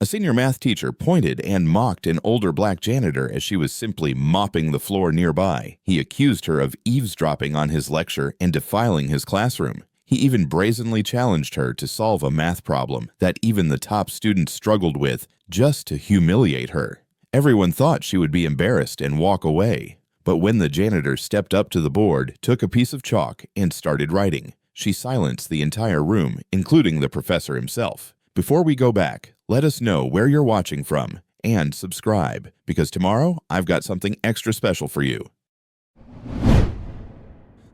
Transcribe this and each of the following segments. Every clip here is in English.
A senior math teacher pointed and mocked an older black janitor as she was simply mopping the floor nearby. He accused her of eavesdropping on his lecture and defiling his classroom. He even brazenly challenged her to solve a math problem that even the top students struggled with, just to humiliate her. Everyone thought she would be embarrassed and walk away. But when the janitor stepped up to the board, took a piece of chalk, and started writing, she silenced the entire room, including the professor himself. Before we go back, let us know where you're watching from and subscribe, because tomorrow I've got something extra special for you.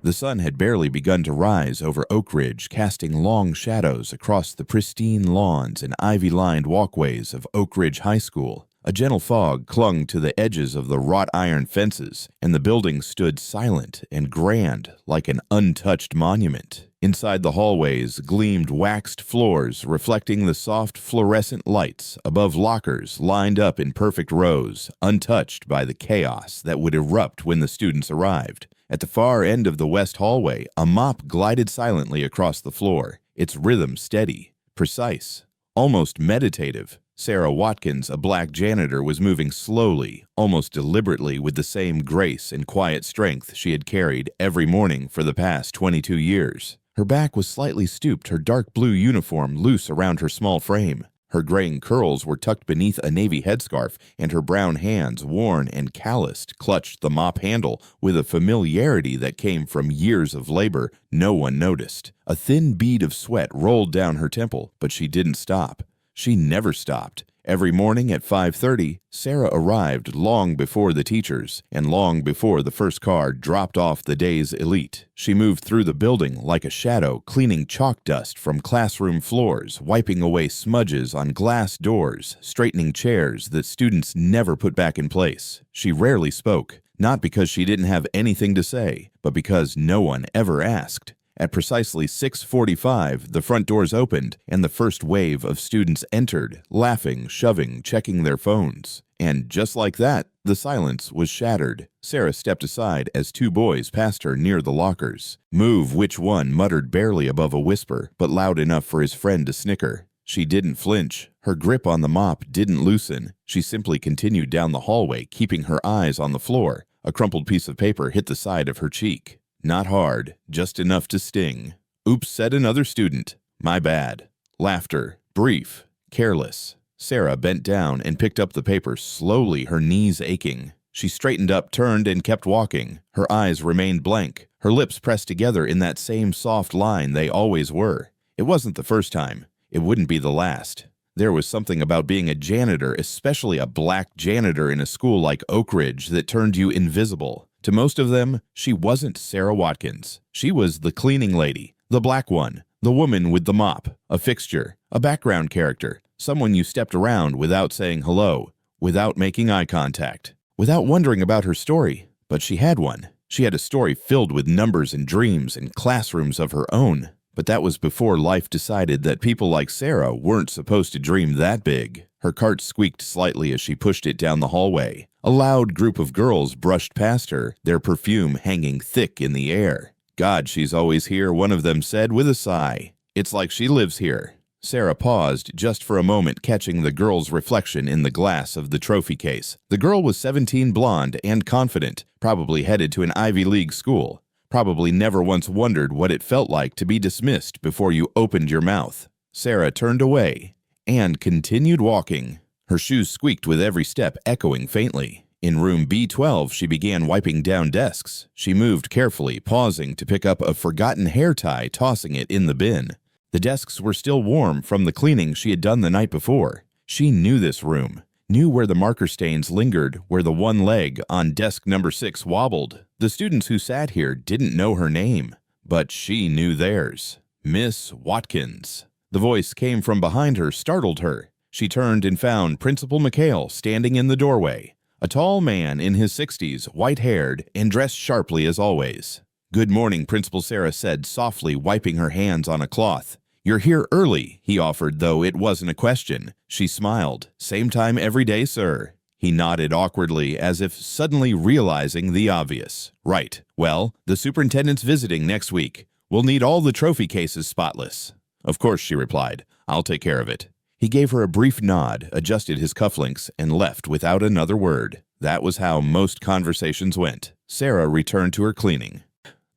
The sun had barely begun to rise over Oak Ridge, casting long shadows across the pristine lawns and ivy-lined walkways of Oak Ridge High School. A gentle fog clung to the edges of the wrought iron fences, and the building stood silent and grand like an untouched monument. Inside the hallways gleamed waxed floors reflecting the soft fluorescent lights above lockers lined up in perfect rows, untouched by the chaos that would erupt when the students arrived. At the far end of the west hallway, a mop glided silently across the floor, its rhythm steady, precise, almost meditative. Sarah Watkins, a black janitor, was moving slowly, almost deliberately, with the same grace and quiet strength she had carried every morning for the past 22 years. Her back was slightly stooped, her dark blue uniform loose around her small frame. Her graying curls were tucked beneath a navy headscarf, and her brown hands, worn and calloused, clutched the mop handle with a familiarity that came from years of labor no one noticed. A thin bead of sweat rolled down her temple, but she didn't stop. She never stopped. Every morning at 5:30, Sarah arrived long before the teachers and long before the first car dropped off the day's elite. She moved through the building like a shadow, cleaning chalk dust from classroom floors, wiping away smudges on glass doors, straightening chairs that students never put back in place. She rarely spoke, not because she didn't have anything to say, but because no one ever asked. At precisely 6:45, the front doors opened, and the first wave of students entered, laughing, shoving, checking their phones. And just like that, the silence was shattered. Sarah stepped aside as two boys passed her near the lockers. "Move," which one muttered barely above a whisper, but loud enough for his friend to snicker. She didn't flinch. Her grip on the mop didn't loosen. She simply continued down the hallway, keeping her eyes on the floor. A crumpled piece of paper hit the side of her cheek. Not hard, just enough to sting. "Oops," said another student. "My bad." Laughter, brief, careless. Sarah bent down and picked up the paper slowly, her knees aching. She straightened up, turned, and kept walking. Her eyes remained blank, her lips pressed together in that same soft line they always were. It wasn't the first time. It wouldn't be the last. There was something about being a janitor, especially a black janitor in a school like Oak Ridge, that turned you invisible. To most of them, she wasn't Sarah Watkins. She was the cleaning lady, the black one, the woman with the mop, a fixture, a background character, someone you stepped around without saying hello, without making eye contact, without wondering about her story. But she had one. She had a story filled with numbers and dreams and classrooms of her own. But that was before life decided that people like Sarah weren't supposed to dream that big. Her cart squeaked slightly as she pushed it down the hallway. A loud group of girls brushed past her, their perfume hanging thick in the air. "God, she's always here," one of them said with a sigh. "It's like she lives here." Sarah paused just for a moment, catching the girl's reflection in the glass of the trophy case. The girl was 17, blonde and confident, probably headed to an Ivy League school. Probably never once wondered what it felt like to be dismissed before you opened your mouth. Sarah turned away and continued walking. Her shoes squeaked with every step, echoing faintly. In room B12, she began wiping down desks. She moved carefully, pausing to pick up a forgotten hair tie, tossing it in the bin. The desks were still warm from the cleaning she had done the night before. She knew this room, knew where the marker stains lingered, where the one leg on desk number 6 wobbled. The students who sat here didn't know her name, but she knew theirs. Miss Watkins. The voice came from behind her, startled her. She turned and found Principal McHale standing in the doorway, a tall man in his 60s, white-haired, and dressed sharply as always. "Good morning," Principal Sarah said softly, wiping her hands on a cloth. "You're here early," he offered, though it wasn't a question. She smiled. "Same time every day, sir." He nodded awkwardly, as if suddenly realizing the obvious. "Right. Well, the superintendent's visiting next week. We'll need all the trophy cases spotless." "Of course," she replied. "I'll take care of it." He gave her a brief nod, adjusted his cufflinks, and left without another word. That was how most conversations went. Sarah returned to her cleaning.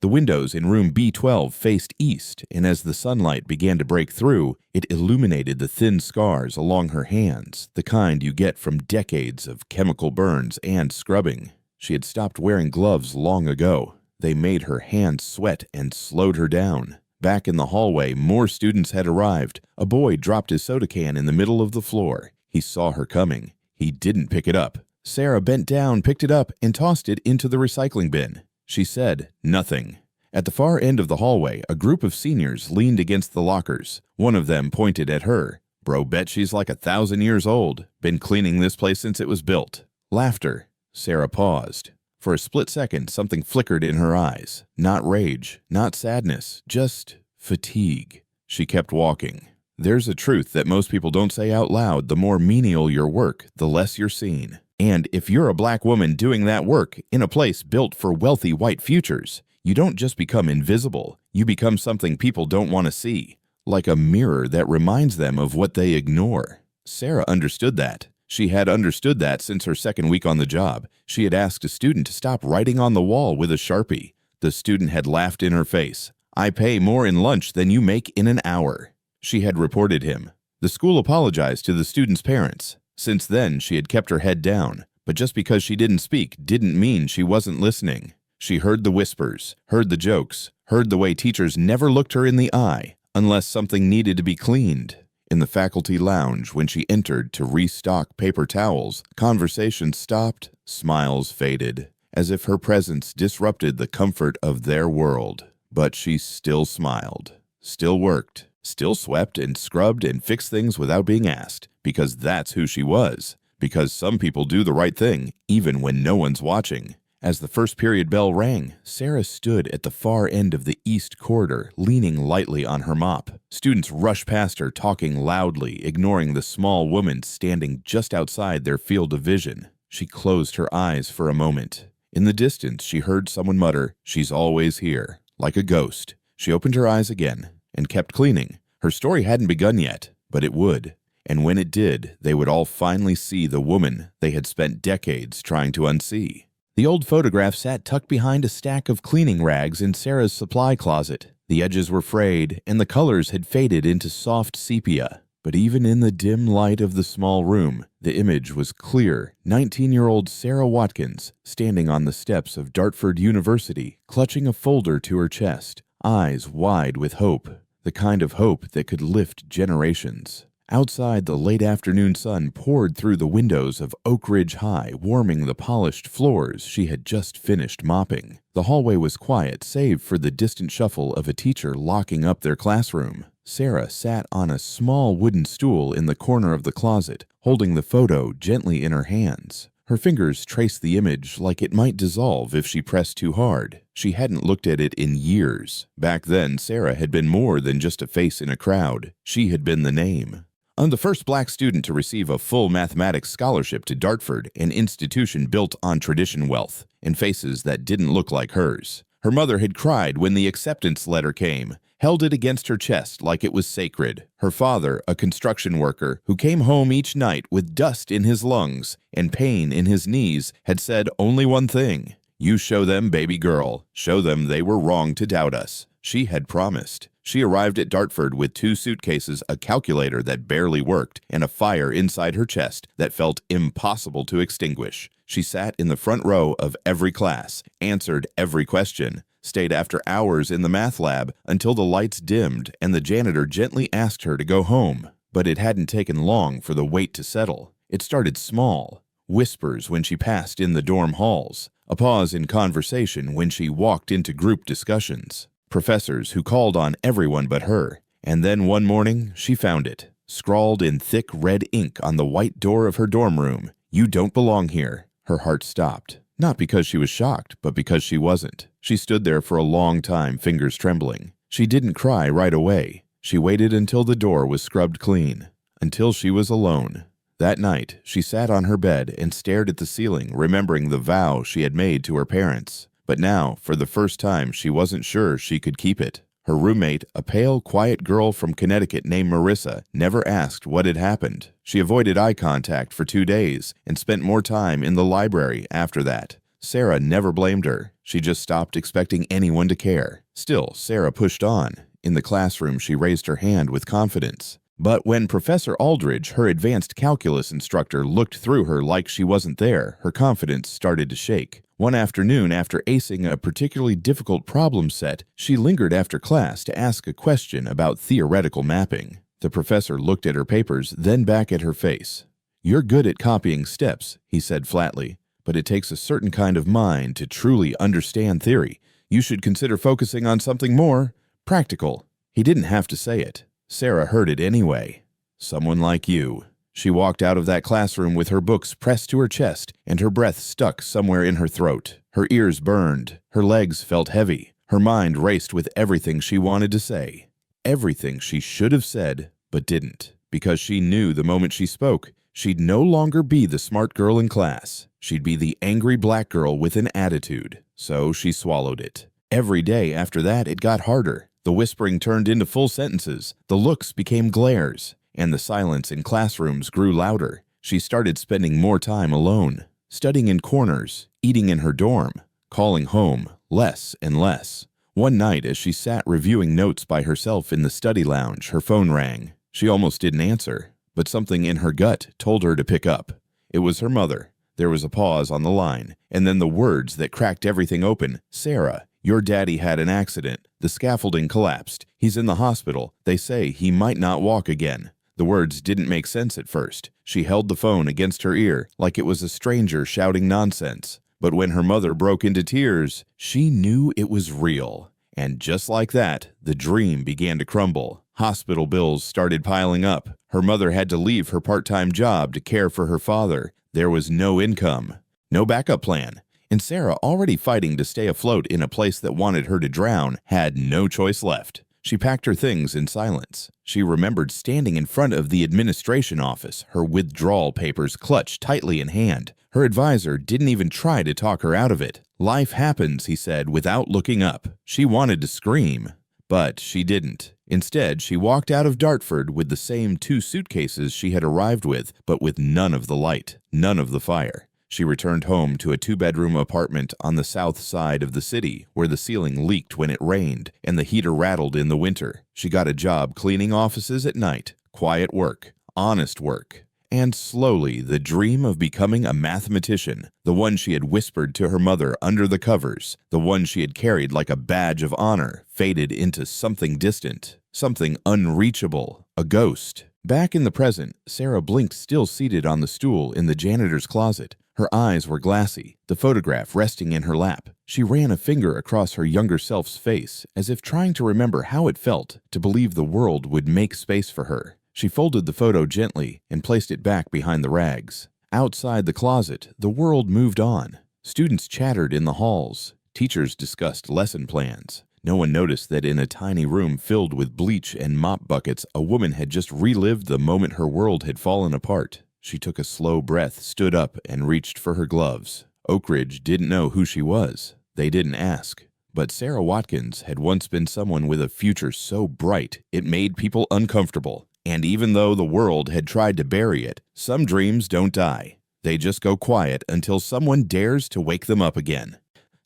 The windows in room B12 faced east, and as the sunlight began to break through, it illuminated the thin scars along her hands, the kind you get from decades of chemical burns and scrubbing. She had stopped wearing gloves long ago. They made her hands sweat and slowed her down. Back in the hallway, more students had arrived. A boy dropped his soda can in the middle of the floor. He saw her coming. He didn't pick it up. Sarah bent down, picked it up, and tossed it into the recycling bin. She said nothing. At the far end of the hallway, a group of seniors leaned against the lockers. One of them pointed at her. "Bro, bet she's like 1,000 years old. Been cleaning this place since it was built." Laughter. Sarah paused. For a split second, something flickered in her eyes. Not rage, not sadness, just fatigue. She kept walking. There's a truth that most people don't say out loud. The more menial your work, the less you're seen. And if you're a black woman doing that work in a place built for wealthy white futures, you don't just become invisible. You become something people don't want to see, like a mirror that reminds them of what they ignore. Sarah understood that. She had understood that since her second week on the job. She had asked a student to stop writing on the wall with a Sharpie. The student had laughed in her face. "I pay more in lunch than you make in an hour." She had reported him. The school apologized to the student's parents. Since then, she had kept her head down. But just because she didn't speak didn't mean she wasn't listening. She heard the whispers, heard the jokes, heard the way teachers never looked her in the eye unless something needed to be cleaned. In the faculty lounge, when she entered to restock paper towels, conversations stopped, smiles faded, as if her presence disrupted the comfort of their world. But she still smiled, still worked, still swept and scrubbed and fixed things without being asked, because that's who she was, because some people do the right thing, even when no one's watching. As the first period bell rang, Sarah stood at the far end of the east corridor, leaning lightly on her mop. Students rushed past her, talking loudly, ignoring the small woman standing just outside their field of vision. She closed her eyes for a moment. In the distance, she heard someone mutter, "She's always here," like a ghost. She opened her eyes again and kept cleaning. Her story hadn't begun yet, but it would. And when it did, they would all finally see the woman they had spent decades trying to unsee. The old photograph sat tucked behind a stack of cleaning rags in Sarah's supply closet. The edges were frayed, and the colors had faded into soft sepia. But even in the dim light of the small room, the image was clear. 19-year-old Sarah Watkins, standing on the steps of Dartford University, clutching a folder to her chest, eyes wide with hope, the kind of hope that could lift generations. Outside, the late afternoon sun poured through the windows of Oak Ridge High, warming the polished floors she had just finished mopping. The hallway was quiet, save for the distant shuffle of a teacher locking up their classroom. Sarah sat on a small wooden stool in the corner of the closet, holding the photo gently in her hands. Her fingers traced the image like it might dissolve if she pressed too hard. She hadn't looked at it in years. Back then, Sarah had been more than just a face in a crowd. She had been the name. I'm the first black student to receive a full mathematics scholarship to Dartford, an institution built on tradition wealth, and faces that didn't look like hers. Her mother had cried when the acceptance letter came, held it against her chest like it was sacred. Her father, a construction worker who came home each night with dust in his lungs and pain in his knees, had said only one thing: "You show them, baby girl. Show them they were wrong to doubt us." She had promised. She arrived at Dartford with 2 suitcases, a calculator that barely worked, and a fire inside her chest that felt impossible to extinguish. She sat in the front row of every class, answered every question, stayed after hours in the math lab until the lights dimmed and the janitor gently asked her to go home. But it hadn't taken long for the weight to settle. It started small. Whispers when she passed in the dorm halls. A pause in conversation when she walked into group discussions. Professors who called on everyone but her. And then one morning, she found it, scrawled in thick red ink on the white door of her dorm room. "You don't belong here." Her heart stopped. Not because she was shocked, but because she wasn't. She stood there for a long time, fingers trembling. She didn't cry right away. She waited until the door was scrubbed clean, until she was alone. That night, she sat on her bed and stared at the ceiling, remembering the vow she had made to her parents. But now, for the first time, she wasn't sure she could keep it. Her roommate, a pale, quiet girl from Connecticut named Marissa, never asked what had happened. She avoided eye contact for 2 days and spent more time in the library after that. Sarah never blamed her. She just stopped expecting anyone to care. Still, Sarah pushed on. In the classroom, she raised her hand with confidence. But when Professor Aldridge, her advanced calculus instructor, looked through her like she wasn't there, her confidence started to shake. One afternoon, after acing a particularly difficult problem set, she lingered after class to ask a question about theoretical mapping. The professor looked at her papers, then back at her face. "You're good at copying steps," he said flatly, "but it takes a certain kind of mind to truly understand theory. You should consider focusing on something more practical." He didn't have to say it. Sarah heard it anyway. "Someone like you." She walked out of that classroom with her books pressed to her chest and her breath stuck somewhere in her throat. Her ears burned. Her legs felt heavy. Her mind raced with everything she wanted to say. Everything she should have said, but didn't. Because she knew the moment she spoke, she'd no longer be the smart girl in class. She'd be the angry black girl with an attitude. So she swallowed it. Every day after that, it got harder. The whispering turned into full sentences. The looks became glares. And the silence in classrooms grew louder. She started spending more time alone, studying in corners, eating in her dorm, calling home less and less. One night, as she sat reviewing notes by herself in the study lounge, her phone rang. She almost didn't answer, but something in her gut told her to pick up. It was her mother. There was a pause on the line, and then the words that cracked everything open. "Sarah, your daddy had an accident. The scaffolding collapsed. He's in the hospital. They say he might not walk again." The words didn't make sense at first. She held the phone against her ear like it was a stranger shouting nonsense. But when her mother broke into tears, she knew it was real. And just like that, the dream began to crumble. Hospital bills started piling up. Her mother had to leave her part-time job to care for her father. There was no income, no backup plan. And Sarah, already fighting to stay afloat in a place that wanted her to drown, had no choice left. She packed her things in silence. She remembered standing in front of the administration office, her withdrawal papers clutched tightly in hand. Her advisor didn't even try to talk her out of it. "Life happens," he said without looking up. She wanted to scream, but she didn't. Instead, she walked out of Dartford with the same 2 suitcases she had arrived with, but with none of the light, none of the fire. She returned home to a 2-bedroom apartment on the south side of the city where the ceiling leaked when it rained and the heater rattled in the winter. She got a job cleaning offices at night. Quiet work, honest work. And slowly, the dream of becoming a mathematician, the one she had whispered to her mother under the covers, the one she had carried like a badge of honor, faded into something distant, something unreachable, a ghost. Back in the present, Sarah blinked, still seated on the stool in the janitor's closet. Her eyes were glassy, the photograph resting in her lap. She ran a finger across her younger self's face, as if trying to remember how it felt to believe the world would make space for her. She folded the photo gently and placed it back behind the rags. Outside the closet, the world moved on. Students chattered in the halls. Teachers discussed lesson plans. No one noticed that in a tiny room filled with bleach and mop buckets, a woman had just relived the moment her world had fallen apart. She took a slow breath, stood up, and reached for her gloves. Oak Ridge didn't know who she was. They didn't ask. But Sarah Watkins had once been someone with a future so bright it made people uncomfortable. And even though the world had tried to bury it, some dreams don't die. They just go quiet until someone dares to wake them up again.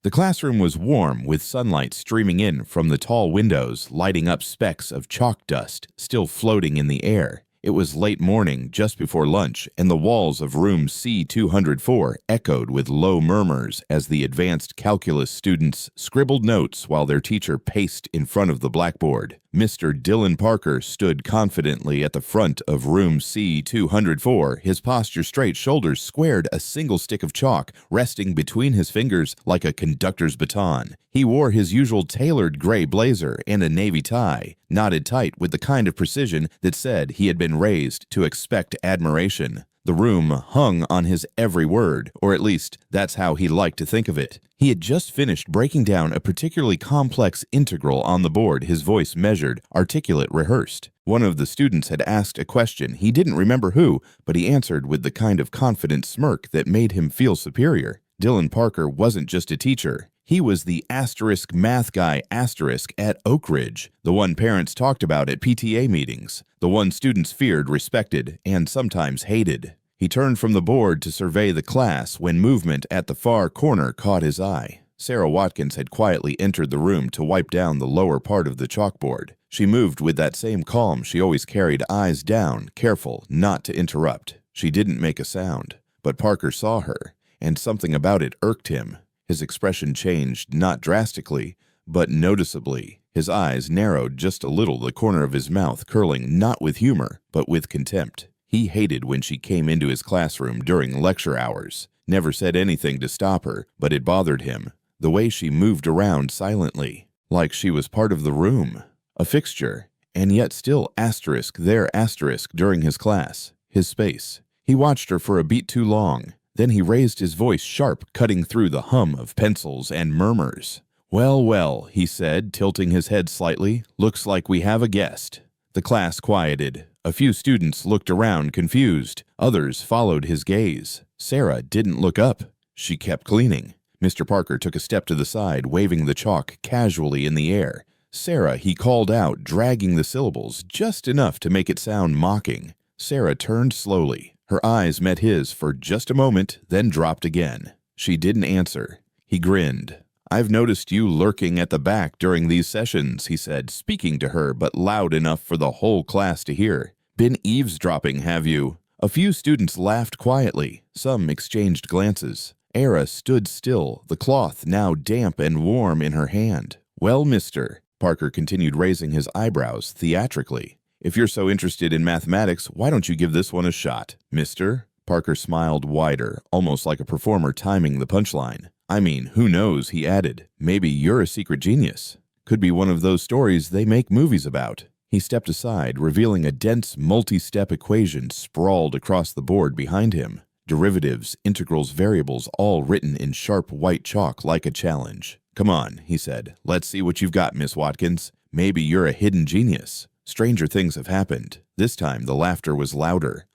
The classroom was warm, with sunlight streaming in from the tall windows, lighting up specks of chalk dust still floating in the air. It was late morning, just before lunch, and the walls of room C204 echoed with low murmurs as the advanced calculus students scribbled notes while their teacher paced in front of the blackboard. Mr. Dylan Parker stood confidently at the front of room C204, his posture straight, shoulders squared, a single stick of chalk resting between his fingers like a conductor's baton. He wore his usual tailored gray blazer and a navy tie, knotted tight with the kind of precision that said he had been raised to expect admiration. The room hung on his every word, or at least that's how he liked to think of it. He had just finished breaking down a particularly complex integral on the board, his voice measured, articulate, rehearsed. One of the students had asked a question. He didn't remember who, but he answered with the kind of confident smirk that made him feel superior. Dylan Parker wasn't just a teacher. He was the asterisk math guy asterisk at Oak Ridge, the one parents talked about at PTA meetings, the one students feared, respected, and sometimes hated. He turned from the board to survey the class when movement at the far corner caught his eye. Sarah Watkins had quietly entered the room to wipe down the lower part of the chalkboard. She moved with that same calm she always carried, eyes down, careful not to interrupt. She didn't make a sound, but Parker saw her, and something about it irked him. His expression changed, not drastically, but noticeably. His eyes narrowed just a little, the corner of his mouth curling not with humor, but with contempt. He hated when she came into his classroom during lecture hours. Never said anything to stop her, but it bothered him. The way she moved around silently, like she was part of the room, a fixture, and yet still asterisk there asterisk during his class, his space. He watched her for a beat too long. Then he raised his voice sharp, cutting through the hum of pencils and murmurs. "Well, well," he said, tilting his head slightly, "looks like we have a guest." The class quieted. A few students looked around confused. Others followed his gaze. Sarah didn't look up. She kept cleaning. Mr. Parker took a step to the side, waving the chalk casually in the air. "Sarah," he called out, dragging the syllables just enough to make it sound mocking. Sarah turned slowly. Her eyes met his for just a moment, then dropped again. She didn't answer. He grinned. "I've noticed you lurking at the back during these sessions," he said, speaking to her, but loud enough for the whole class to hear. "Been eavesdropping, have you?" A few students laughed quietly. Some exchanged glances. Era stood still, the cloth now damp and warm in her hand. "Well, mister," Parker continued, raising his eyebrows theatrically, "if you're so interested in mathematics, why don't you give this one a shot, mister?" Parker smiled wider, almost like a performer timing the punchline. "I mean, who knows," he added. "Maybe you're a secret genius. Could be one of those stories they make movies about." He stepped aside, revealing a dense, multi-step equation sprawled across the board behind him. Derivatives, integrals, variables, all written in sharp white chalk like a challenge. "Come on," he said. "Let's see what you've got, Miss Watkins. Maybe you're a hidden genius." Stranger things have happened. This time the laughter was louder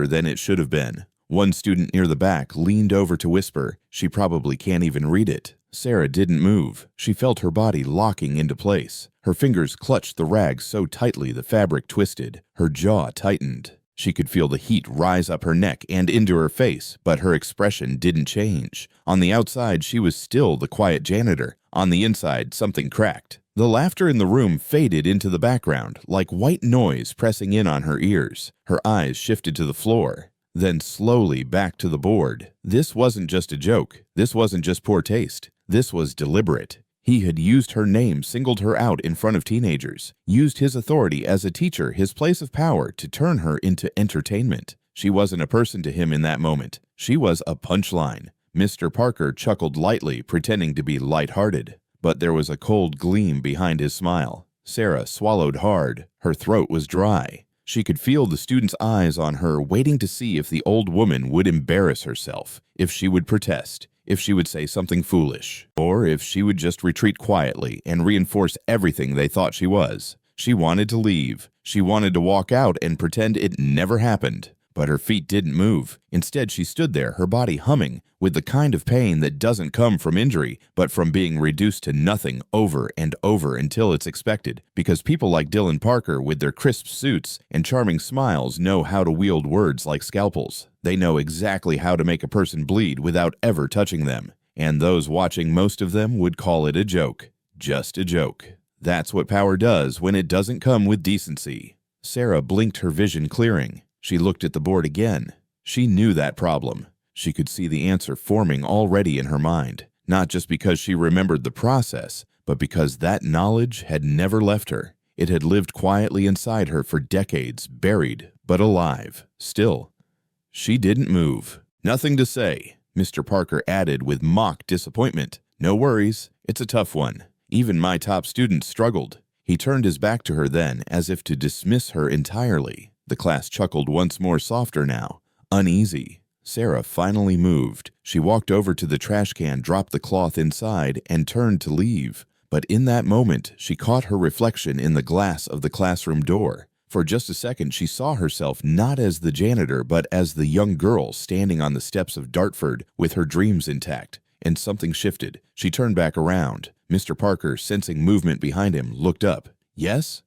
than it should have been. One student near the back leaned over to whisper, "She probably can't even read it." Sarah didn't move. She felt her body locking into place. Her fingers clutched the rag so tightly the fabric twisted. Her jaw tightened. She could feel the heat rise up her neck and into her face, but her expression didn't change. On the outside, she was still the quiet janitor. On the inside, something cracked. The laughter in the room faded into the background, like white noise pressing in on her ears. Her eyes shifted to the floor, then slowly back to the board. This wasn't just a joke. This wasn't just poor taste. This was deliberate. He had used her name, singled her out in front of teenagers, used his authority as a teacher, his place of power, to turn her into entertainment. She wasn't a person to him in that moment. She was a punchline. Mr. Parker chuckled lightly, pretending to be light-hearted, but there was a cold gleam behind his smile. Sarah swallowed hard. Her throat was dry. She could feel the students' eyes on her, waiting to see if the old woman would embarrass herself, if she would protest, if she would say something foolish, or if she would just retreat quietly and reinforce everything they thought she was. She wanted to leave. She wanted to walk out and pretend it never happened. But her feet didn't move. Instead, she stood there, her body humming, with the kind of pain that doesn't come from injury, but from being reduced to nothing over and over until it's expected. Because people like Dylan Parker, with their crisp suits and charming smiles, know how to wield words like scalpels. They know exactly how to make a person bleed without ever touching them. And those watching, most of them, would call it a joke. Just a joke. That's what power does when it doesn't come with decency. Sarah blinked, her vision clearing. She looked at the board again. She knew that problem. She could see the answer forming already in her mind, not just because she remembered the process, but because that knowledge had never left her. It had lived quietly inside her for decades, buried, but alive. Still, she didn't move. "Nothing to say," Mr. Parker added with mock disappointment. "No worries. It's a tough one. Even my top students struggled." He turned his back to her then, as if to dismiss her entirely. The class chuckled once more, softer now, uneasy. Sarah finally moved. She walked over to the trash can, dropped the cloth inside, and turned to leave. But in that moment, she caught her reflection in the glass of the classroom door. For just a second, she saw herself not as the janitor, but as the young girl standing on the steps of Dartford with her dreams intact. and something shifted. She turned back around. Mr. Parker, sensing movement behind him, looked up. "Yes?"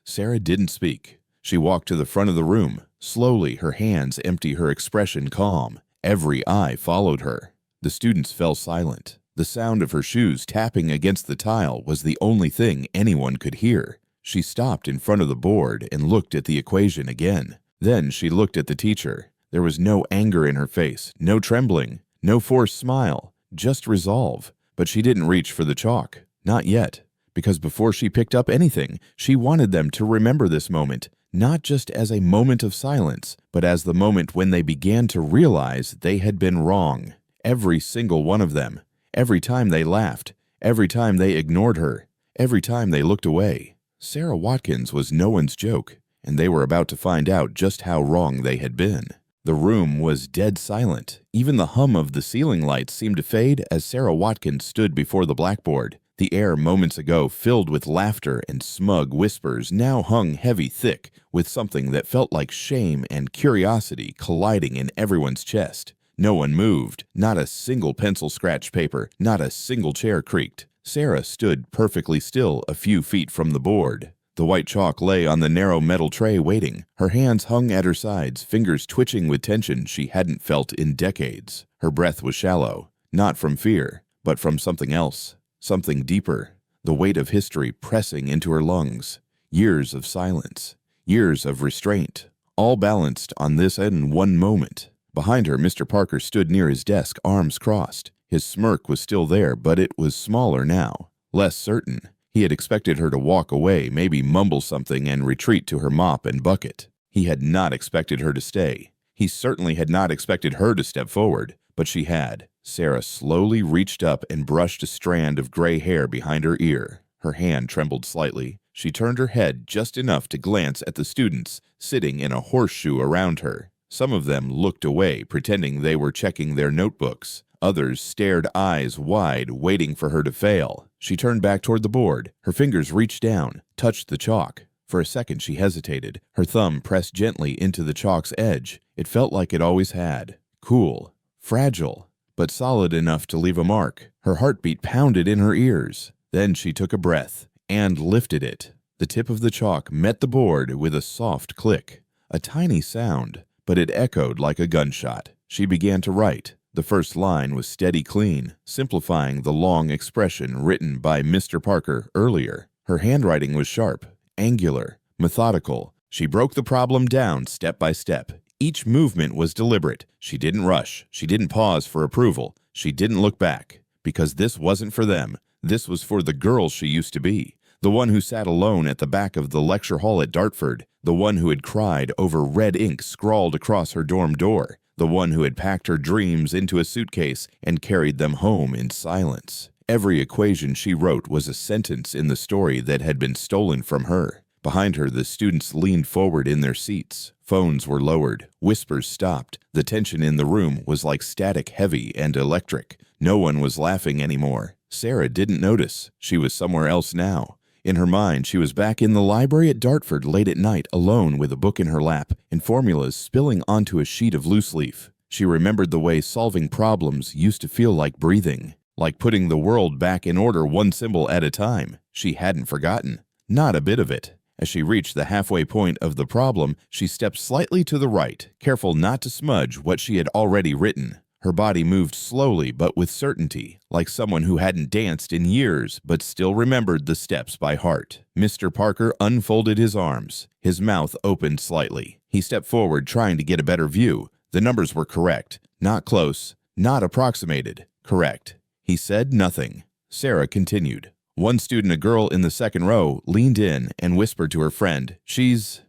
Sarah didn't speak. She walked to the front of the room. Slowly, her hands empty, her expression calm. Every eye followed her. The students fell silent. The sound of her shoes tapping against the tile was the only thing anyone could hear. She stopped in front of the board and looked at the equation again. Then she looked at the teacher. There was no anger in her face, no trembling, no forced smile, just resolve. But she didn't reach for the chalk. Not yet. Because before she picked up anything, she wanted them to remember this moment, not just as a moment of silence, but as the moment when they began to realize they had been wrong. Every single one of them. Every time they laughed. Every time they ignored her. Every time they looked away. Sarah Watkins was no one's joke, and they were about to find out just how wrong they had been. The room was dead silent. Even the hum of the ceiling lights seemed to fade as Sarah Watkins stood before the blackboard. The air moments ago filled with laughter and smug whispers now hung heavy thick with something that felt like shame and curiosity colliding in everyone's chest. No one moved. Not a single pencil scratched paper. Not a single chair creaked. Sarah stood perfectly still a few feet from the board. The white chalk lay on the narrow metal tray waiting. Her hands hung at her sides, fingers twitching with tension she hadn't felt in decades. Her breath was shallow, not from fear, but from something else, something deeper. The weight of history pressing into her lungs. Years of silence, years of restraint, all balanced on this and one moment. Behind her, Mr. Parker stood near his desk, arms crossed. His smirk was still there, but it was smaller now, less certain. He had expected her to walk away, maybe mumble something and retreat to her mop and bucket. He had not expected her to stay. He certainly had not expected her to step forward, but she had. Sarah slowly reached up and brushed a strand of gray hair behind her ear. Her hand trembled slightly. She turned her head just enough to glance at the students sitting in a horseshoe around her. Some of them looked away, pretending they were checking their notebooks. Others stared eyes wide, waiting for her to fail. She turned back toward the board. Her fingers reached down, touched the chalk. For a second she hesitated. Her thumb pressed gently into the chalk's edge. It felt like it always had. Cool, fragile, but solid enough to leave a mark. Her heartbeat pounded in her ears. Then she took a breath and lifted it. The tip of the chalk met the board with a soft click. A tiny sound, but it echoed like a gunshot. She began to write. The first line was steady clean, simplifying the long expression written by Mr. Parker earlier. Her handwriting was sharp, angular, methodical. She broke the problem down step by step. Each movement was deliberate. She didn't rush. She didn't pause for approval. She didn't look back. Because this wasn't for them. This was for the girl she used to be. The one who sat alone at the back of the lecture hall at Dartford. The one who had cried over red ink scrawled across her dorm door. The one who had packed her dreams into a suitcase and carried them home in silence. Every equation she wrote was a sentence in the story that had been stolen from her. Behind her, the students leaned forward in their seats. Phones were lowered. Whispers stopped. The tension in the room was like static, heavy and electric. No one was laughing anymore. Sarah didn't notice. She was somewhere else now. In her mind, she was back in the library at Dartford late at night, alone with a book in her lap and formulas spilling onto a sheet of loose leaf. She remembered the way solving problems used to feel like breathing, like putting the world back in order one symbol at a time. She hadn't forgotten. Not a bit of it. As she reached the halfway point of the problem, she stepped slightly to the right, careful not to smudge what she had already written. Her body moved slowly but with certainty, like someone who hadn't danced in years but still remembered the steps by heart. Mr. Parker unfolded his arms. His mouth opened slightly. He stepped forward, trying to get a better view. The numbers were correct. Not close. Not approximated. Correct. He said nothing. Sarah continued. One student, a girl in the second row, leaned in and whispered to her friend, She's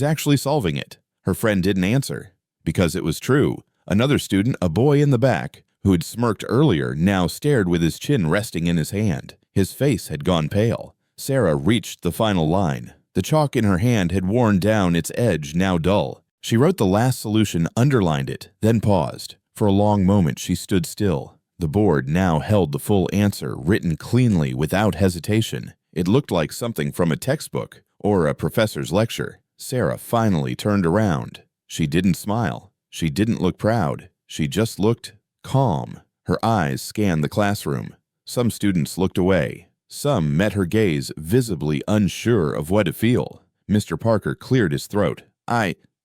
actually solving it." Her friend didn't answer. Because it was true. Another student, a boy in the back, who had smirked earlier, now stared with his chin resting in his hand. His face had gone pale. Sarah reached the final line. The chalk in her hand had worn down, its edge now dull. She wrote the last solution, underlined it, then paused. For a long moment she stood still. The board now held the full answer, written cleanly without hesitation. It looked like something from a textbook or a professor's lecture. Sarah finally turned around. She didn't smile. She didn't look proud. She just looked calm. Her eyes scanned the classroom. Some students looked away. Some met her gaze, visibly unsure of what to feel. Mr. Parker cleared his throat.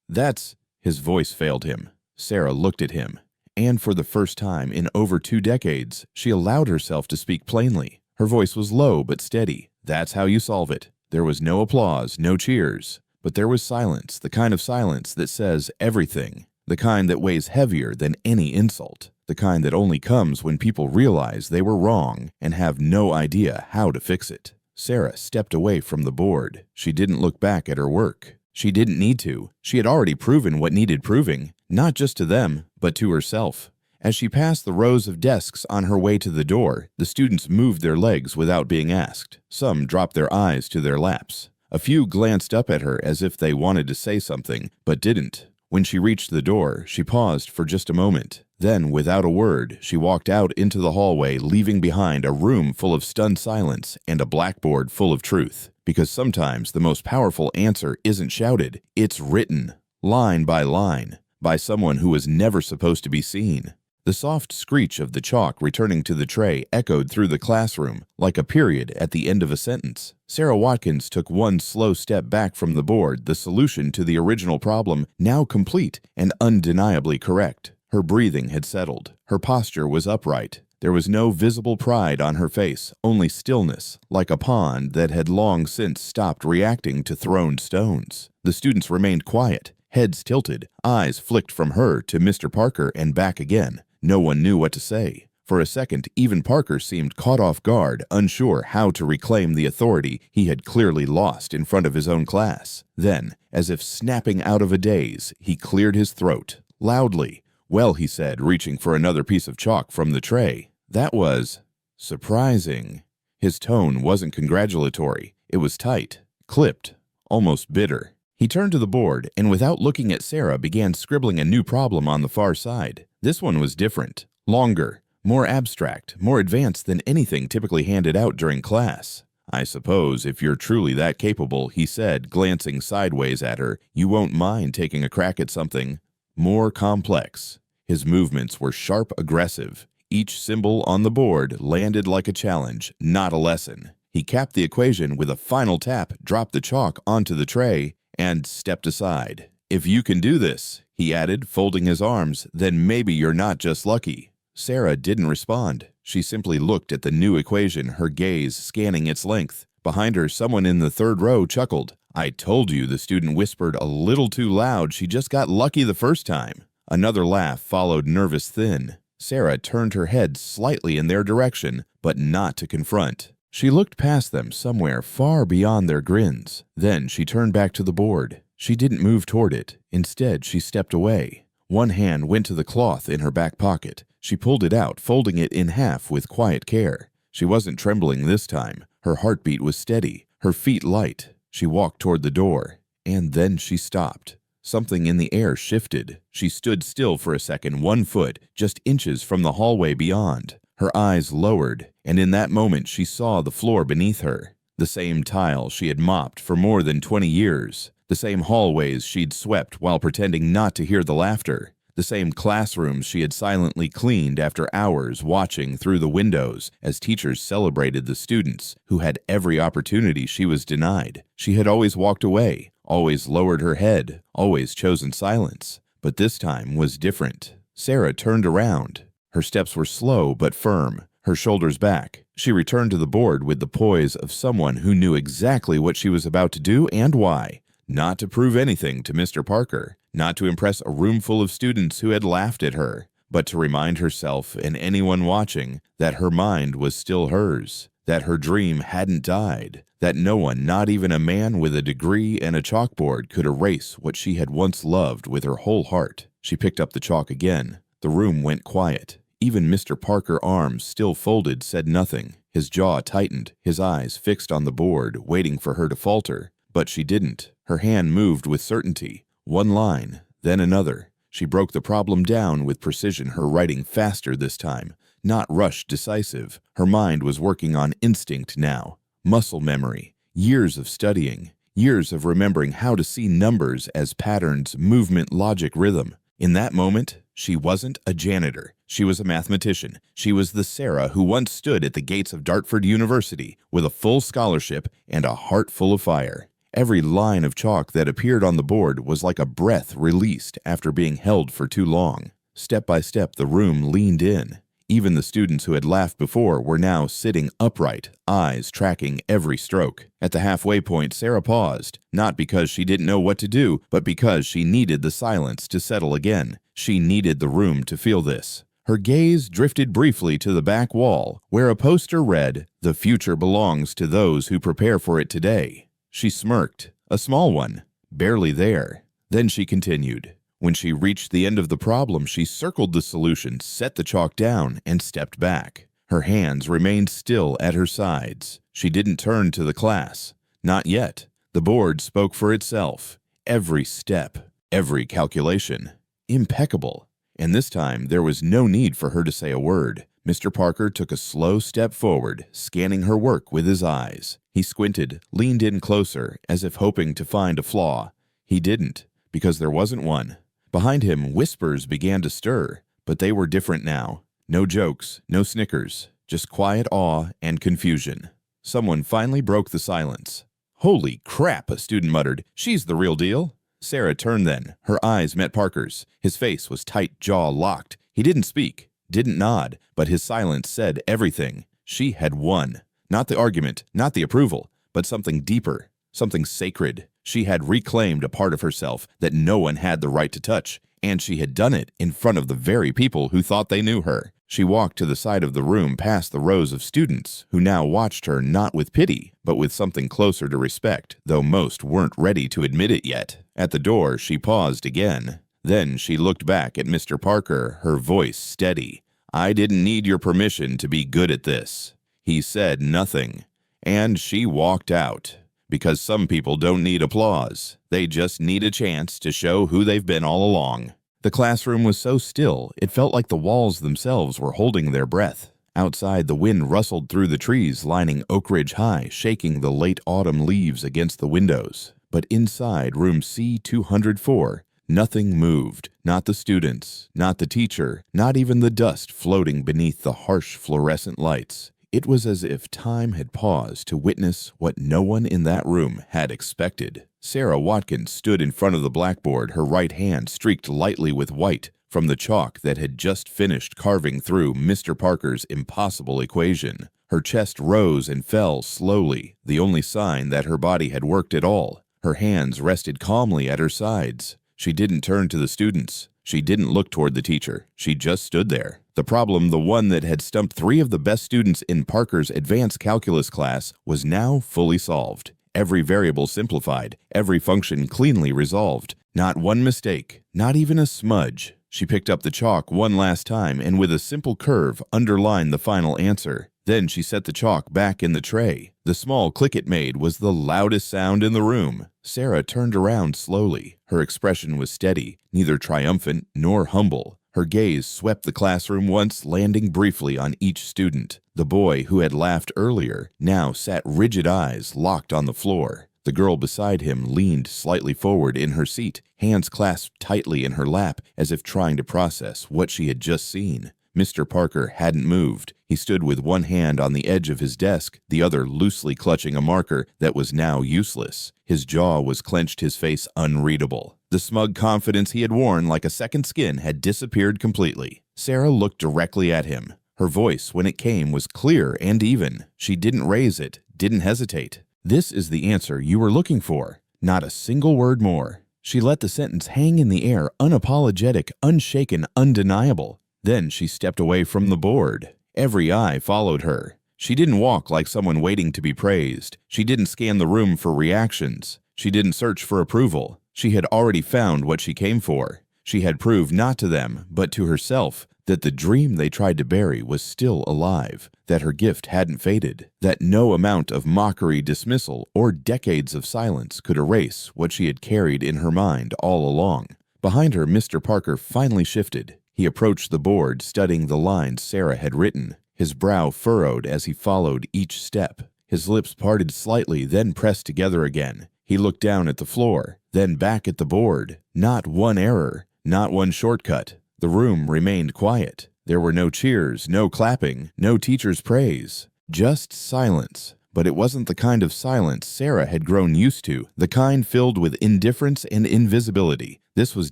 That's... His voice failed him. Sarah looked at him, and for the first time in over 2 decades, she allowed herself to speak plainly. Her voice was low but steady. That's how you solve it. There was no applause, no cheers, but there was silence, the kind of silence that says everything, the kind that weighs heavier than any insult, the kind that only comes when people realize they were wrong and have no idea how to fix it. Sarah stepped away from the board. She didn't look back at her work. She didn't need to. She had already proven what needed proving, not just to them, but to herself. As she passed the rows of desks on her way to the door, the students moved their legs without being asked. Some dropped their eyes to their laps. A few glanced up at her as if they wanted to say something, but didn't. When she reached the door, she paused for just a moment. Then, without a word, she walked out into the hallway, leaving behind a room full of stunned silence and a blackboard full of truth. Because sometimes the most powerful answer isn't shouted, it's written, line by someone who was never supposed to be seen. The soft screech of the chalk returning to the tray echoed through the classroom, like a period at the end of a sentence. Sarah Watkins took one slow step back from the board, the solution to the original problem now complete and undeniably correct. Her breathing had settled. Her posture was upright. There was no visible pride on her face, only stillness, like a pond that had long since stopped reacting to thrown stones. The students remained quiet, heads tilted, eyes flicked from her to Mr. Parker and back again. No one knew what to say. For a second, even Parker seemed caught off guard, unsure how to reclaim the authority he had clearly lost in front of his own class. Then, as if snapping out of a daze, he cleared his throat. Loudly. "Well," he said, reaching for another piece of chalk from the tray. "That was surprising." His tone wasn't congratulatory. It was tight, clipped, almost bitter. He turned to the board and, without looking at Sarah, began scribbling a new problem on the far side. This one was different, longer, more abstract, more advanced than anything typically handed out during class. "I suppose if you're truly that capable," he said, glancing sideways at her, "you won't mind taking a crack at something more complex." His movements were sharp, aggressive. Each symbol on the board landed like a challenge, not a lesson. He capped the equation with a final tap, dropped the chalk onto the tray, and stepped aside. "If you can do this," he added, folding his arms, "then maybe you're not just lucky." Sarah didn't respond. She simply looked at the new equation, her gaze scanning its length. Behind her, someone in the third row chuckled. "I told you," the student whispered a little too loud. "She just got lucky the first time." Another laugh followed, nervous thin. Sarah turned her head slightly in their direction, but not to confront. She looked past them somewhere far beyond their grins. Then she turned back to the board. She didn't move toward it. Instead, she stepped away. One hand went to the cloth in her back pocket. She pulled it out, folding it in half with quiet care. She wasn't trembling this time. Her heartbeat was steady, her feet light. She walked toward the door, and then she stopped. Something in the air shifted. She stood still for a second, 1 foot, just inches from the hallway beyond. Her eyes lowered, and in that moment she saw the floor beneath her. The same tile she had mopped for more than 20 years. The same hallways she'd swept while pretending not to hear the laughter. The same classrooms she had silently cleaned after hours watching through the windows as teachers celebrated the students who had every opportunity she was denied. She had always walked away, always lowered her head, always chosen silence. But this time was different. Sarah turned around. Her steps were slow but firm, her shoulders back. She returned to the board with the poise of someone who knew exactly what she was about to do and why. Not to prove anything to Mr. Parker, not to impress a room full of students who had laughed at her, but to remind herself and anyone watching that her mind was still hers, that her dream hadn't died, that no one, not even a man with a degree and a chalkboard, could erase what she had once loved with her whole heart. She picked up the chalk again. The room went quiet. Even Mr. Parker's arms, still folded, said nothing. His jaw tightened, his eyes fixed on the board, waiting for her to falter. But she didn't. Her hand moved with certainty. One line, then another. She broke the problem down with precision, her writing faster this time, not rushed, decisive. Her mind was working on instinct now, muscle memory, years of studying, years of remembering how to see numbers as patterns, movement, logic, rhythm. In that moment, she wasn't a janitor. She was a mathematician. She was the Sarah who once stood at the gates of Dartford University with a full scholarship and a heart full of fire. Every line of chalk that appeared on the board was like a breath released after being held for too long. Step by step, the room leaned in. Even the students who had laughed before were now sitting upright, eyes tracking every stroke. At the halfway point, Sarah paused, not because she didn't know what to do, but because she needed the silence to settle again. She needed the room to feel this. Her gaze drifted briefly to the back wall, where a poster read, "The future belongs to those who prepare for it today." She smirked, a small one, barely there. Then she continued. When she reached the end of the problem, she circled the solution, set the chalk down, and stepped back. Her hands remained still at her sides. She didn't turn to the class. Not yet. The board spoke for itself. Every step, every calculation. Impeccable. And this time, there was no need for her to say a word. Mr. Parker took a slow step forward, scanning her work with his eyes. He squinted, leaned in closer, as if hoping to find a flaw. He didn't, because there wasn't one. Behind him, whispers began to stir, but they were different now. No jokes, no snickers, just quiet awe and confusion. Someone finally broke the silence. "Holy crap," a student muttered. "She's the real deal." Sarah turned then. Her eyes met Parker's. His face was tight, jaw locked. He didn't speak, didn't nod, but his silence said everything. She had won. Not the argument, not the approval, but something deeper, something sacred. She had reclaimed a part of herself that no one had the right to touch, and she had done it in front of the very people who thought they knew her. She walked to the side of the room past the rows of students, who now watched her not with pity, but with something closer to respect, though most weren't ready to admit it yet. At the door, she paused again. Then she looked back at Mr. Parker, her voice steady. "I didn't need your permission to be good at this." He said nothing, and she walked out. Because some people don't need applause. They just need a chance to show who they've been all along. The classroom was so still, it felt like the walls themselves were holding their breath. Outside, the wind rustled through the trees lining Oak Ridge High, shaking the late autumn leaves against the windows. But inside room C-204, nothing moved. Not the students, not the teacher, not even the dust floating beneath the harsh fluorescent lights. It was as if time had paused to witness what no one in that room had expected. Sarah Watkins stood in front of the blackboard, her right hand streaked lightly with white from the chalk that had just finished carving through Mr. Parker's impossible equation. Her chest rose and fell slowly, the only sign that her body had worked at all. Her hands rested calmly at her sides. She didn't turn to the students. She didn't look toward the teacher. She just stood there. The problem, the one that had stumped 3 of the best students in Parker's advanced calculus class, was now fully solved. Every variable simplified, every function cleanly resolved. Not one mistake, not even a smudge. She picked up the chalk one last time and with a simple curve underlined the final answer. Then she set the chalk back in the tray. The small click it made was the loudest sound in the room. Sarah turned around slowly. Her expression was steady, neither triumphant nor humble. Her gaze swept the classroom once, landing briefly on each student. The boy who had laughed earlier now sat rigid eyes locked on the floor. The girl beside him leaned slightly forward in her seat, hands clasped tightly in her lap as if trying to process what she had just seen. Mr. Parker hadn't moved. He stood with one hand on the edge of his desk, the other loosely clutching a marker that was now useless. His jaw was clenched, his face unreadable. The smug confidence he had worn like a second skin had disappeared completely. Sarah looked directly at him. Her voice, when it came, was clear and even. She didn't raise it, didn't hesitate. "This is the answer you were looking for." Not a single word more. She let the sentence hang in the air, unapologetic, unshaken, undeniable. Then she stepped away from the board. Every eye followed her. She didn't walk like someone waiting to be praised. She didn't scan the room for reactions. She didn't search for approval. She had already found what she came for. She had proved not to them, but to herself, that the dream they tried to bury was still alive, that her gift hadn't faded, that no amount of mockery, dismissal, or decades of silence could erase what she had carried in her mind all along. Behind her, Mr. Parker finally shifted. He approached the board, studying the lines Sarah had written. His brow furrowed as he followed each step. His lips parted slightly, then pressed together again. He looked down at the floor, then back at the board. Not one error, not one shortcut. The room remained quiet. There were no cheers, no clapping, no teacher's praise. Just silence. But it wasn't the kind of silence Sarah had grown used to, the kind filled with indifference and invisibility. This was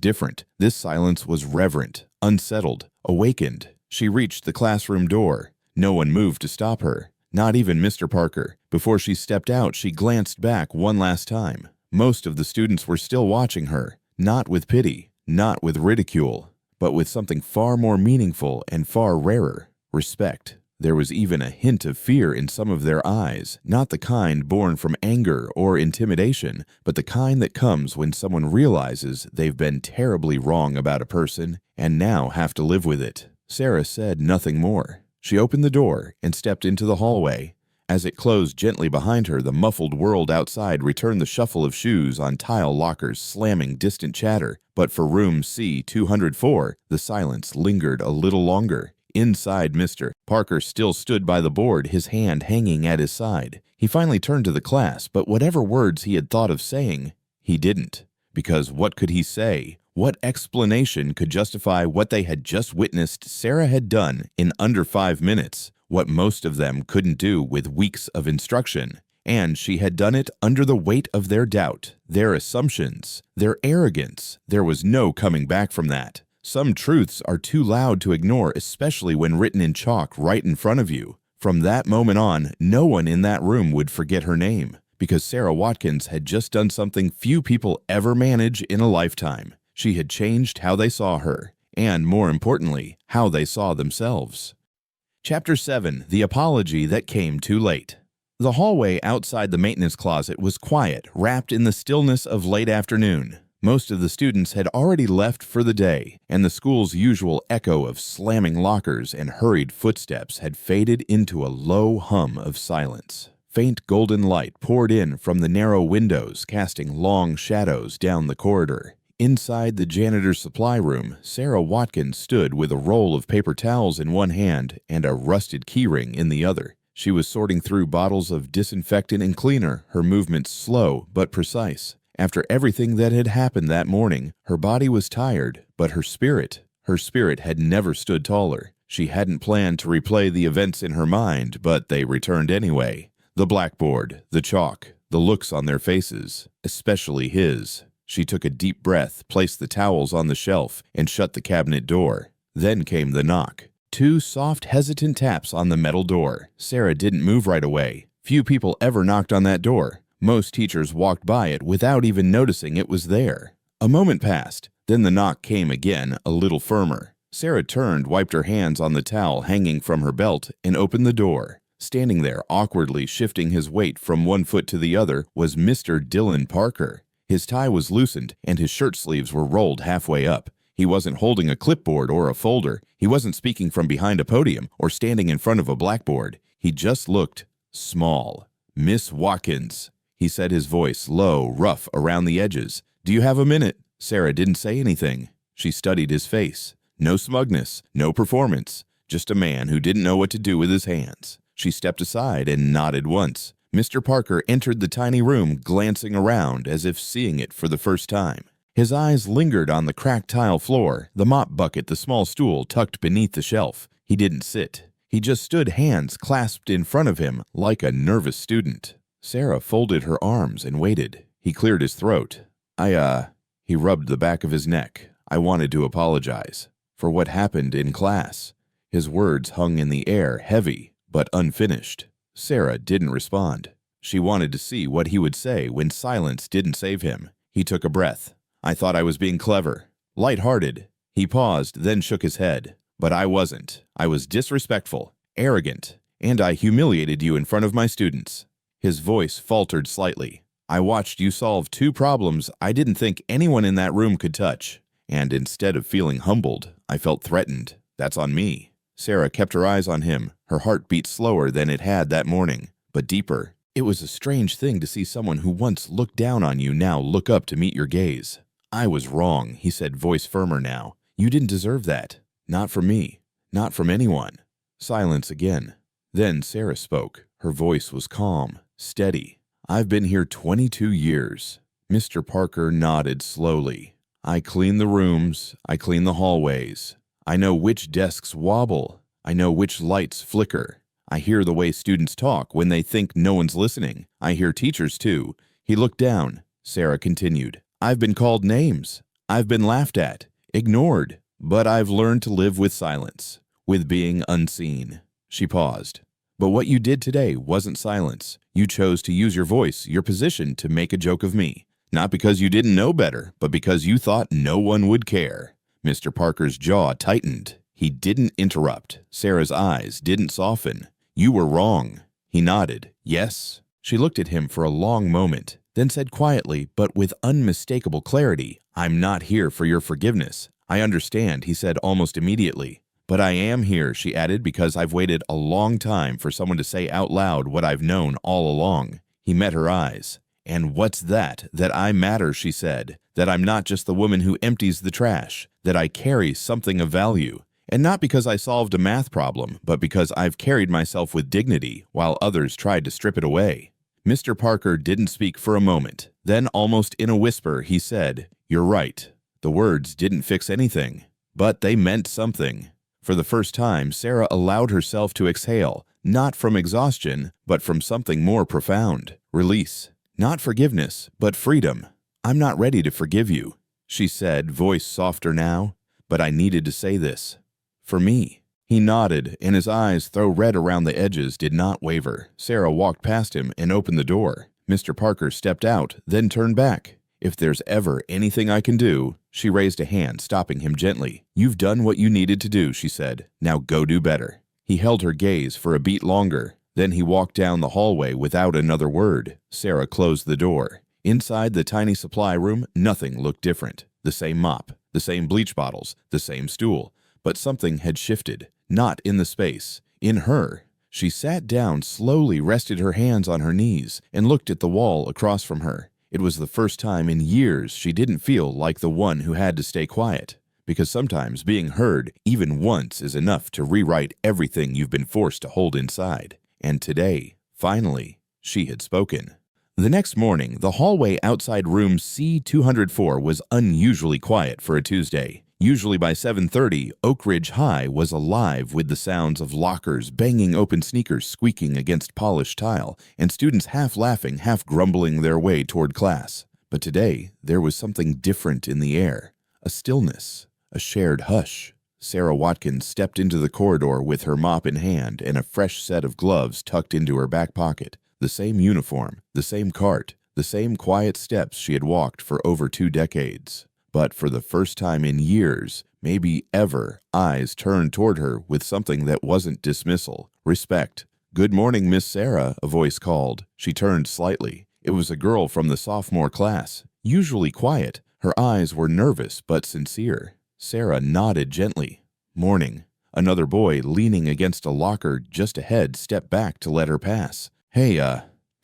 different. This silence was reverent, unsettled, awakened. She reached the classroom door. No one moved to stop her, not even Mr. Parker. Before she stepped out, she glanced back one last time. Most of the students were still watching her, not with pity, not with ridicule, but with something far more meaningful and far rarer: respect. There was even a hint of fear in some of their eyes, not the kind born from anger or intimidation, but the kind that comes when someone realizes they've been terribly wrong about a person and now have to live with it. Sarah said nothing more. She opened the door and stepped into the hallway. As it closed gently behind her, the muffled world outside returned the shuffle of shoes on tile lockers, slamming distant chatter. But for room C-204, the silence lingered a little longer. Inside, Mr. Parker still stood by the board, his hand hanging at his side. He finally turned to the class, but whatever words he had thought of saying, he didn't. Because what could he say? What explanation could justify what they had just witnessed Sarah had done in under 5 minutes, what most of them couldn't do with weeks of instruction? And she had done it under the weight of their doubt, their assumptions, their arrogance. There was no coming back from that. Some truths are too loud to ignore, especially when written in chalk right in front of you. From that moment on, no one in that room would forget her name, because Sarah Watkins had just done something few people ever manage in a lifetime. She had changed how they saw her, and more importantly, how they saw themselves. Chapter 7: The Apology That Came Too Late. The hallway outside the maintenance closet was quiet, wrapped in the stillness of late afternoon. Most of the students had already left for the day, and the school's usual echo of slamming lockers and hurried footsteps had faded into a low hum of silence. Faint golden light poured in from the narrow windows, casting long shadows down the corridor. Inside the janitor's supply room, Sarah Watkins stood with a roll of paper towels in one hand and a rusted keyring in the other. She was sorting through bottles of disinfectant and cleaner, her movements slow but precise. After everything that had happened that morning, her body was tired, but her spirit had never stood taller. She hadn't planned to replay the events in her mind, but they returned anyway. The blackboard, the chalk, the looks on their faces, especially his. She took a deep breath, placed the towels on the shelf, and shut the cabinet door. Then came the knock. 2 soft, hesitant taps on the metal door. Sarah didn't move right away. Few people ever knocked on that door. Most teachers walked by it without even noticing it was there. A moment passed. Then the knock came again, a little firmer. Sarah turned, wiped her hands on the towel hanging from her belt, and opened the door. Standing there, awkwardly shifting his weight from one foot to the other, was Mr. Dylan Parker. His tie was loosened, and his shirt sleeves were rolled halfway up. He wasn't holding a clipboard or a folder. He wasn't speaking from behind a podium or standing in front of a blackboard. He just looked small. "Miss Watkins," he said, his voice low, rough around the edges. "Do you have a minute?" Sarah didn't say anything. She studied his face. No smugness, no performance, just a man who didn't know what to do with his hands. She stepped aside and nodded once. Mr. Parker entered the tiny room, glancing around as if seeing it for the first time. His eyes lingered on the cracked tile floor, the mop bucket, the small stool tucked beneath the shelf. He didn't sit. He just stood, hands clasped in front of him, like a nervous student. Sarah folded her arms and waited. He cleared his throat. He rubbed the back of his neck. "I wanted to apologize for what happened in class." His words hung in the air, heavy but unfinished. Sarah didn't respond. She wanted to see what he would say when silence didn't save him. He took a breath. "I thought I was being clever, light-hearted." He paused, then shook his head. "But I wasn't. I was disrespectful, arrogant, and I humiliated you in front of my students." His voice faltered slightly. "I watched you solve 2 problems I didn't think anyone in that room could touch. And instead of feeling humbled, I felt threatened. That's on me." Sarah kept her eyes on him. Her heart beat slower than it had that morning, but deeper. It was a strange thing to see someone who once looked down on you now look up to meet your gaze. "I was wrong," he said, voice firmer now. "You didn't deserve that. Not from me. Not from anyone." Silence again. Then Sarah spoke. Her voice was calm, steady. "I've been here 22 years. Mr. Parker nodded slowly. "I clean the rooms. I clean the hallways. I know which desks wobble. I know which lights flicker. I hear the way students talk when they think no one's listening. I hear teachers too. He looked down. Sarah continued. I've been called names. I've been laughed at, ignored, but I've learned to live with silence, with being unseen. She paused. But what you did today wasn't silence. You chose to use your voice, your position, to make a joke of me. Not because you didn't know better, but because you thought no one would care. Mr. Parker's jaw tightened. He didn't interrupt. Sarah's eyes didn't soften. You were wrong. He nodded. Yes. She looked at him for a long moment, then said quietly, but with unmistakable clarity, I'm not here for your forgiveness. I understand, he said almost immediately. But I am here, she added, because I've waited a long time for someone to say out loud what I've known all along. He met her eyes. And what's that? That I matter, she said. That I'm not just the woman who empties the trash. That I carry something of value. And not because I solved a math problem, but because I've carried myself with dignity while others tried to strip it away. Mr. Parker didn't speak for a moment. Then, almost in a whisper, he said, You're right. The words didn't fix anything, but they meant something. For the first time, Sarah allowed herself to exhale, not from exhaustion, but from something more profound. Release. Not forgiveness, but freedom. I'm not ready to forgive you, she said, voice softer now, but I needed to say this. For me. He nodded, and his eyes, though red around the edges, did not waver. Sarah walked past him and opened the door. Mr. Parker stepped out, then turned back. If there's ever anything I can do, she raised a hand, stopping him gently. You've done what you needed to do, she said. Now go do better. He held her gaze for a beat longer. Then he walked down the hallway without another word. Sarah closed the door. Inside the tiny supply room, nothing looked different. The same mop, the same bleach bottles, the same stool. But something had shifted. Not in the space. In her. She sat down, slowly rested her hands on her knees, and looked at the wall across from her. It was the first time in years she didn't feel like the one who had to stay quiet. Because sometimes being heard, even once, is enough to rewrite everything you've been forced to hold inside. And today, finally, she had spoken. The next morning, the hallway outside room C204 was unusually quiet for a Tuesday. Usually by 7:30, Oak Ridge High was alive with the sounds of lockers banging open, sneakers squeaking against polished tile, and students half laughing, half grumbling their way toward class. But today, there was something different in the air. A stillness, a shared hush. Sarah Watkins stepped into the corridor with her mop in hand and a fresh set of gloves tucked into her back pocket. The same uniform, the same cart, the same quiet steps she had walked for over 2 decades. But for the first time in years, maybe ever, eyes turned toward her with something that wasn't dismissal, respect. Good morning, Miss Sarah, a voice called. She turned slightly. It was a girl from the sophomore class, usually quiet. Her eyes were nervous but sincere. Sarah nodded gently. Morning. Another boy, leaning against a locker just ahead, stepped back to let her pass. Hey,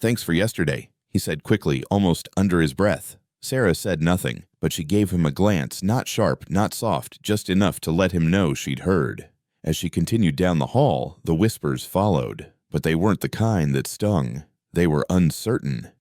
thanks for yesterday, he said quickly, almost under his breath. Sarah said nothing, but she gave him a glance, not sharp, not soft, just enough to let him know she'd heard. As she continued down the hall, the whispers followed, but they weren't the kind that stung. They were uncertain,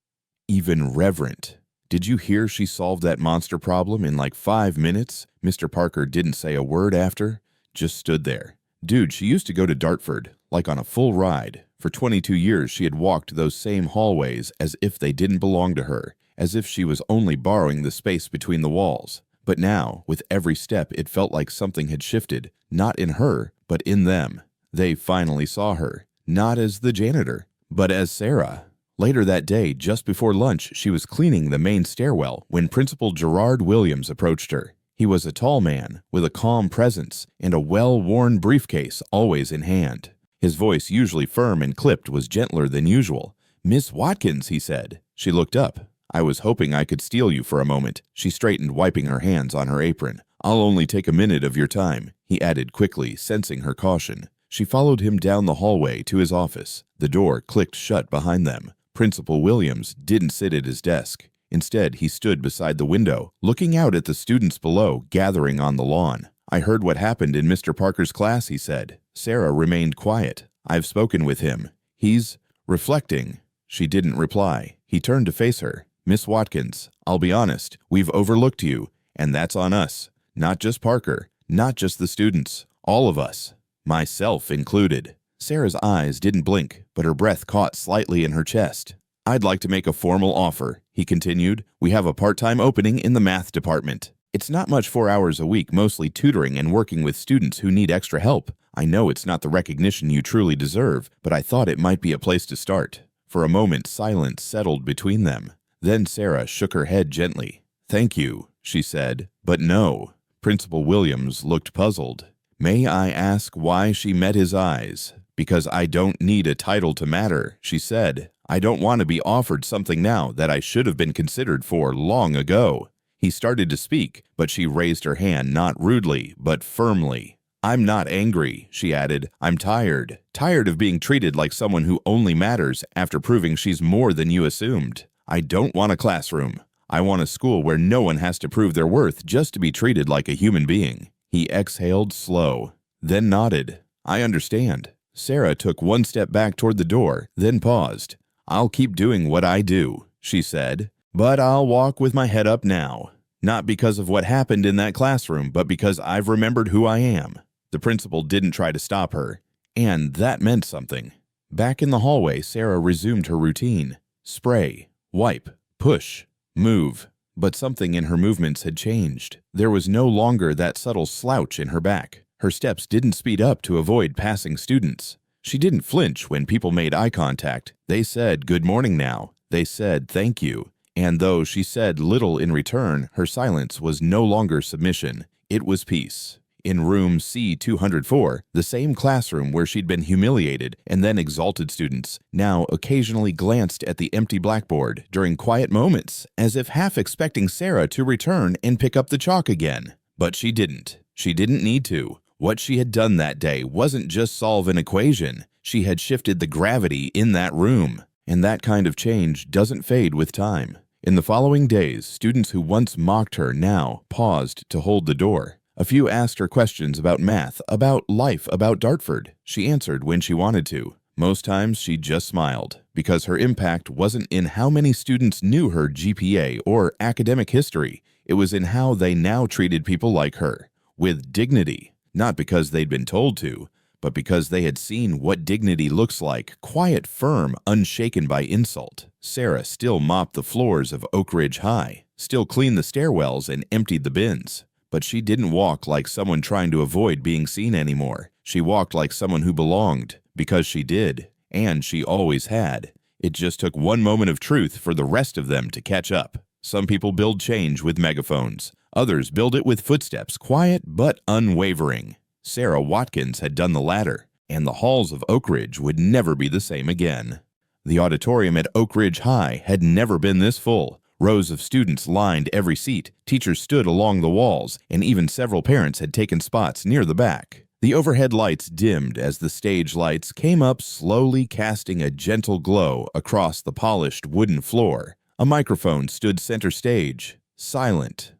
even reverent. Did you hear she solved that monster problem in like 5 minutes? Mr. Parker didn't say a word after, just stood there. Dude, she used to go to Dartford, like on a full ride. For 22 years, she had walked those same hallways as if they didn't belong to her, as if she was only borrowing the space between the walls. But now, with every step, it felt like something had shifted, not in her, but in them. They finally saw her, not as the janitor, but as Sarah. Later that day, just before lunch, she was cleaning the main stairwell when Principal Gerard Williams approached her. He was a tall man, with a calm presence and a well-worn briefcase always in hand. His voice, usually firm and clipped, was gentler than usual. "Miss Watkins," he said. She looked up. "I was hoping I could steal you for a moment." She straightened, wiping her hands on her apron. "I'll only take a minute of your time," he added quickly, sensing her caution. She followed him down the hallway to his office. The door clicked shut behind them. Principal Williams didn't sit at his desk. Instead, he stood beside the window, looking out at the students below, gathering on the lawn. "I heard what happened in Mr. Parker's class," he said. Sarah remained quiet. "I've spoken with him. He's reflecting." She didn't reply. He turned to face her. "Miss Watkins, I'll be honest, we've overlooked you, and that's on us. Not just Parker, Not just the students. All of us. Myself included. Sarah's eyes didn't blink, but her breath caught slightly in her chest. I'd like to make a formal offer, he continued. We have a part-time opening in the math department. It's not much 4 hours a week, mostly tutoring and working with students who need extra help. I know it's not the recognition you truly deserve, but I thought it might be a place to start. For a moment, silence settled between them. Then Sarah shook her head gently. Thank you, she said, but no. Principal Williams looked puzzled. May I ask why she met his eyes? Because I don't need a title to matter, she said. I don't want to be offered something now that I should have been considered for long ago. He started to speak, but she raised her hand not rudely, but firmly. I'm not angry, she added. I'm tired. Tired of being treated like someone who only matters after proving she's more than you assumed. I don't want a classroom. I want a school where no one has to prove their worth just to be treated like a human being. He exhaled slow, then nodded. I understand. Sarah took one step back toward the door, then paused. I'll keep doing what I do, she said, but I'll walk with my head up now. Not because of what happened in that classroom, but because I've remembered who I am. The principal didn't try to stop her, and that meant something. Back in the hallway, Sarah resumed her routine. Spray, wipe, push, move. But something in her movements had changed. There was no longer that subtle slouch in her back. Her steps didn't speed up to avoid passing students. She didn't flinch when people made eye contact. They said, "Good morning now." They said, "Thank you." And though she said little in return, her silence was no longer submission. It was peace. In room C-204, the same classroom where she'd been humiliated and then exalted students, now occasionally glanced at the empty blackboard during quiet moments, as if half expecting Sarah to return and pick up the chalk again. But she didn't. She didn't need to. What she had done that day wasn't just solve an equation. She had shifted the gravity in that room. And that kind of change doesn't fade with time. In the following days, students who once mocked her now paused to hold the door. A few asked her questions about math, about life, about Dartford. She answered when she wanted to. Most times she just smiled, because her impact wasn't in how many students knew her GPA or academic history. It was in how they now treated people like her, with dignity, not because they'd been told to, but because they had seen what dignity looks like, quiet, firm, unshaken by insult. Sarah still mopped the floors of Oak Ridge High, still cleaned the stairwells and emptied the bins. But she didn't walk like someone trying to avoid being seen anymore. She walked like someone who belonged, because she did, and she always had. It just took one moment of truth for the rest of them to catch up. Some people build change with megaphones. Others build it with footsteps, quiet but unwavering. Sarah Watkins had done the latter, and the halls of Oak Ridge would never be the same again. The auditorium at Oak Ridge High had never been this full. Rows of students lined every seat, teachers stood along the walls, and even several parents had taken spots near the back. The overhead lights dimmed as the stage lights came up slowly, casting a gentle glow across the polished wooden floor. A microphone stood center stage, silent,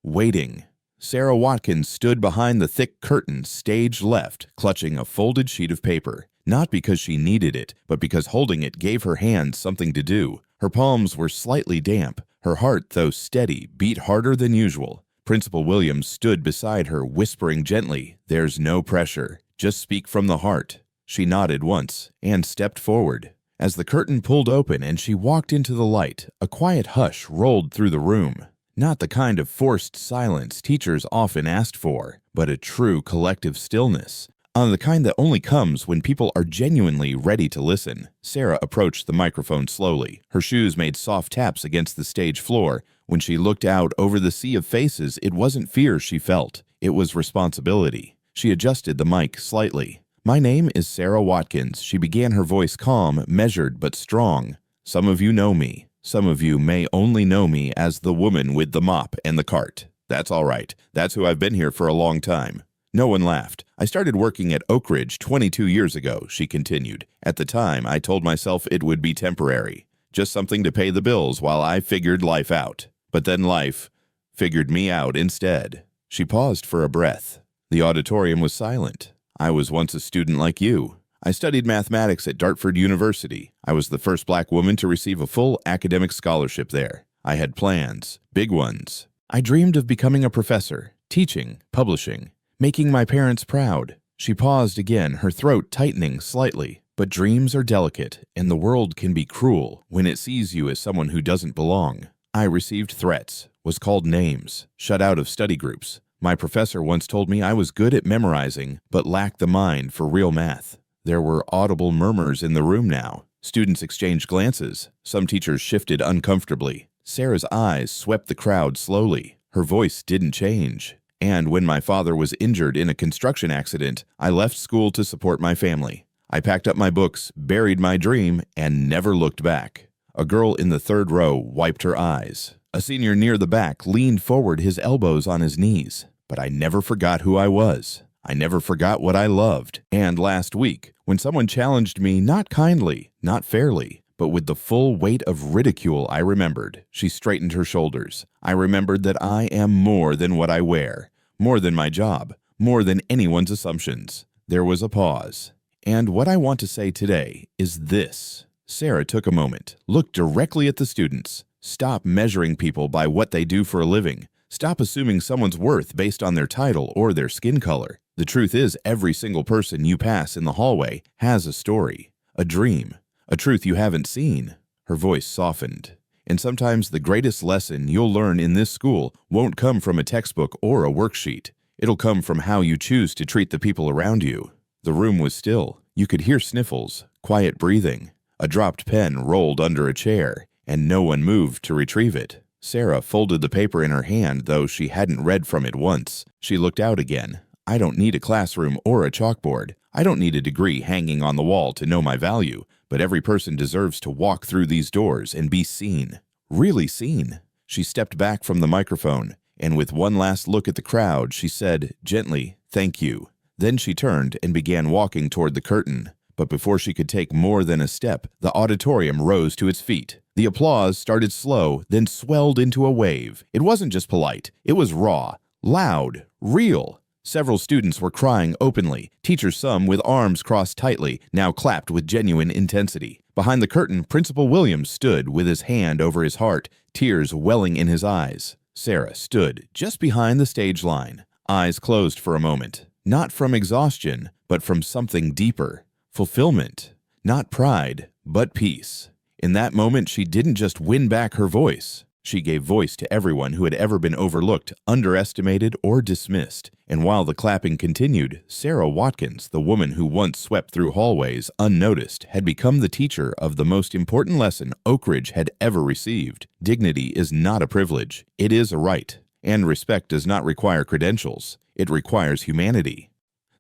waiting. Sarah Watkins stood behind the thick curtain stage left, clutching a folded sheet of paper. Not because she needed it, but because holding it gave her hands something to do. Her palms were slightly damp. Her heart, though steady, beat harder than usual. Principal Williams stood beside her, whispering gently, "There's no pressure. Just speak from the heart." She nodded once and stepped forward. As the curtain pulled open and she walked into the light, a quiet hush rolled through the room. Not the kind of forced silence teachers often asked for, but a true collective stillness. The kind that only comes when people are genuinely ready to listen. Sarah approached the microphone slowly. Her shoes made soft taps against the stage floor. When she looked out over the sea of faces, it wasn't fear she felt. It was responsibility. She adjusted the mic slightly. "My name is Sarah Watkins," she began, her voice calm, measured, but strong. "Some of you know me. Some of you may only know me as the woman with the mop and the cart. That's all right. That's who I've been here for a long time." No one laughed. "I started working at Oak Ridge 22 years ago," she continued. "At the time, I told myself it would be temporary, just something to pay the bills while I figured life out. But then life figured me out instead." She paused for a breath. The auditorium was silent. "I was once a student like you. I studied mathematics at Dartford University. I was the first black woman to receive a full academic scholarship there. I had plans, big ones. I dreamed of becoming a professor, teaching, publishing. making my parents proud. She paused again, her throat tightening slightly. But dreams are delicate, and the world can be cruel when it sees you as someone who doesn't belong. I received threats, was called names, shut out of study groups. My professor once told me I was good at memorizing, but lacked the mind for real math. There were audible murmurs in the room now. Students exchanged glances. Some teachers shifted uncomfortably. Sarah's eyes swept the crowd slowly. Her voice didn't change. And when my father was injured in a construction accident, I left school to support my family. I packed up my books, buried my dream, and never looked back. A girl in the third row wiped her eyes. A senior near the back leaned forward, his elbows on his knees. But I never forgot who I was. I never forgot what I loved. And last week, when someone challenged me not kindly, not fairly, but with the full weight of ridicule, I remembered. She straightened her shoulders. I remembered that I am more than what I wear, more than my job, more than anyone's assumptions. There was a pause. And what I want to say today is this. Sarah took a moment, looked directly at the students. Stop measuring people by what they do for a living. Stop assuming someone's worth based on their title or their skin color. The truth is, every single person you pass in the hallway has a story, a dream, a truth you haven't seen. Her voice softened. And sometimes the greatest lesson you'll learn in this school won't come from a textbook or a worksheet. It'll come from how you choose to treat the people around you. The room was still. You could hear sniffles, quiet breathing. A dropped pen rolled under a chair, and no one moved to retrieve it. Sarah folded the paper in her hand, though she hadn't read from it once. She looked out again. I don't need a classroom or a chalkboard. I don't need a degree hanging on the wall to know my value, but every person deserves to walk through these doors and be seen. Really seen. She stepped back from the microphone, and with one last look at the crowd, she said gently, "Thank you." Then she turned and began walking toward the curtain. But before she could take more than a step, the auditorium rose to its feet. The applause started slow, then swelled into a wave. It wasn't just polite. It was raw, loud, real. Several students were crying openly. Teachers, some with arms crossed tightly, now clapped with genuine intensity. Behind the curtain, Principal Williams stood with his hand over his heart, tears welling in his eyes. Sarah stood just behind the stage line, eyes closed for a moment. Not from exhaustion, but from something deeper. Fulfillment. Not pride, but peace. In that moment, she didn't just win back her voice. She gave voice to everyone who had ever been overlooked, underestimated, or dismissed. And while the clapping continued, Sarah Watkins, the woman who once swept through hallways unnoticed, had become the teacher of the most important lesson Oak Ridge had ever received. Dignity is not a privilege. It is a right. And respect does not require credentials. It requires humanity.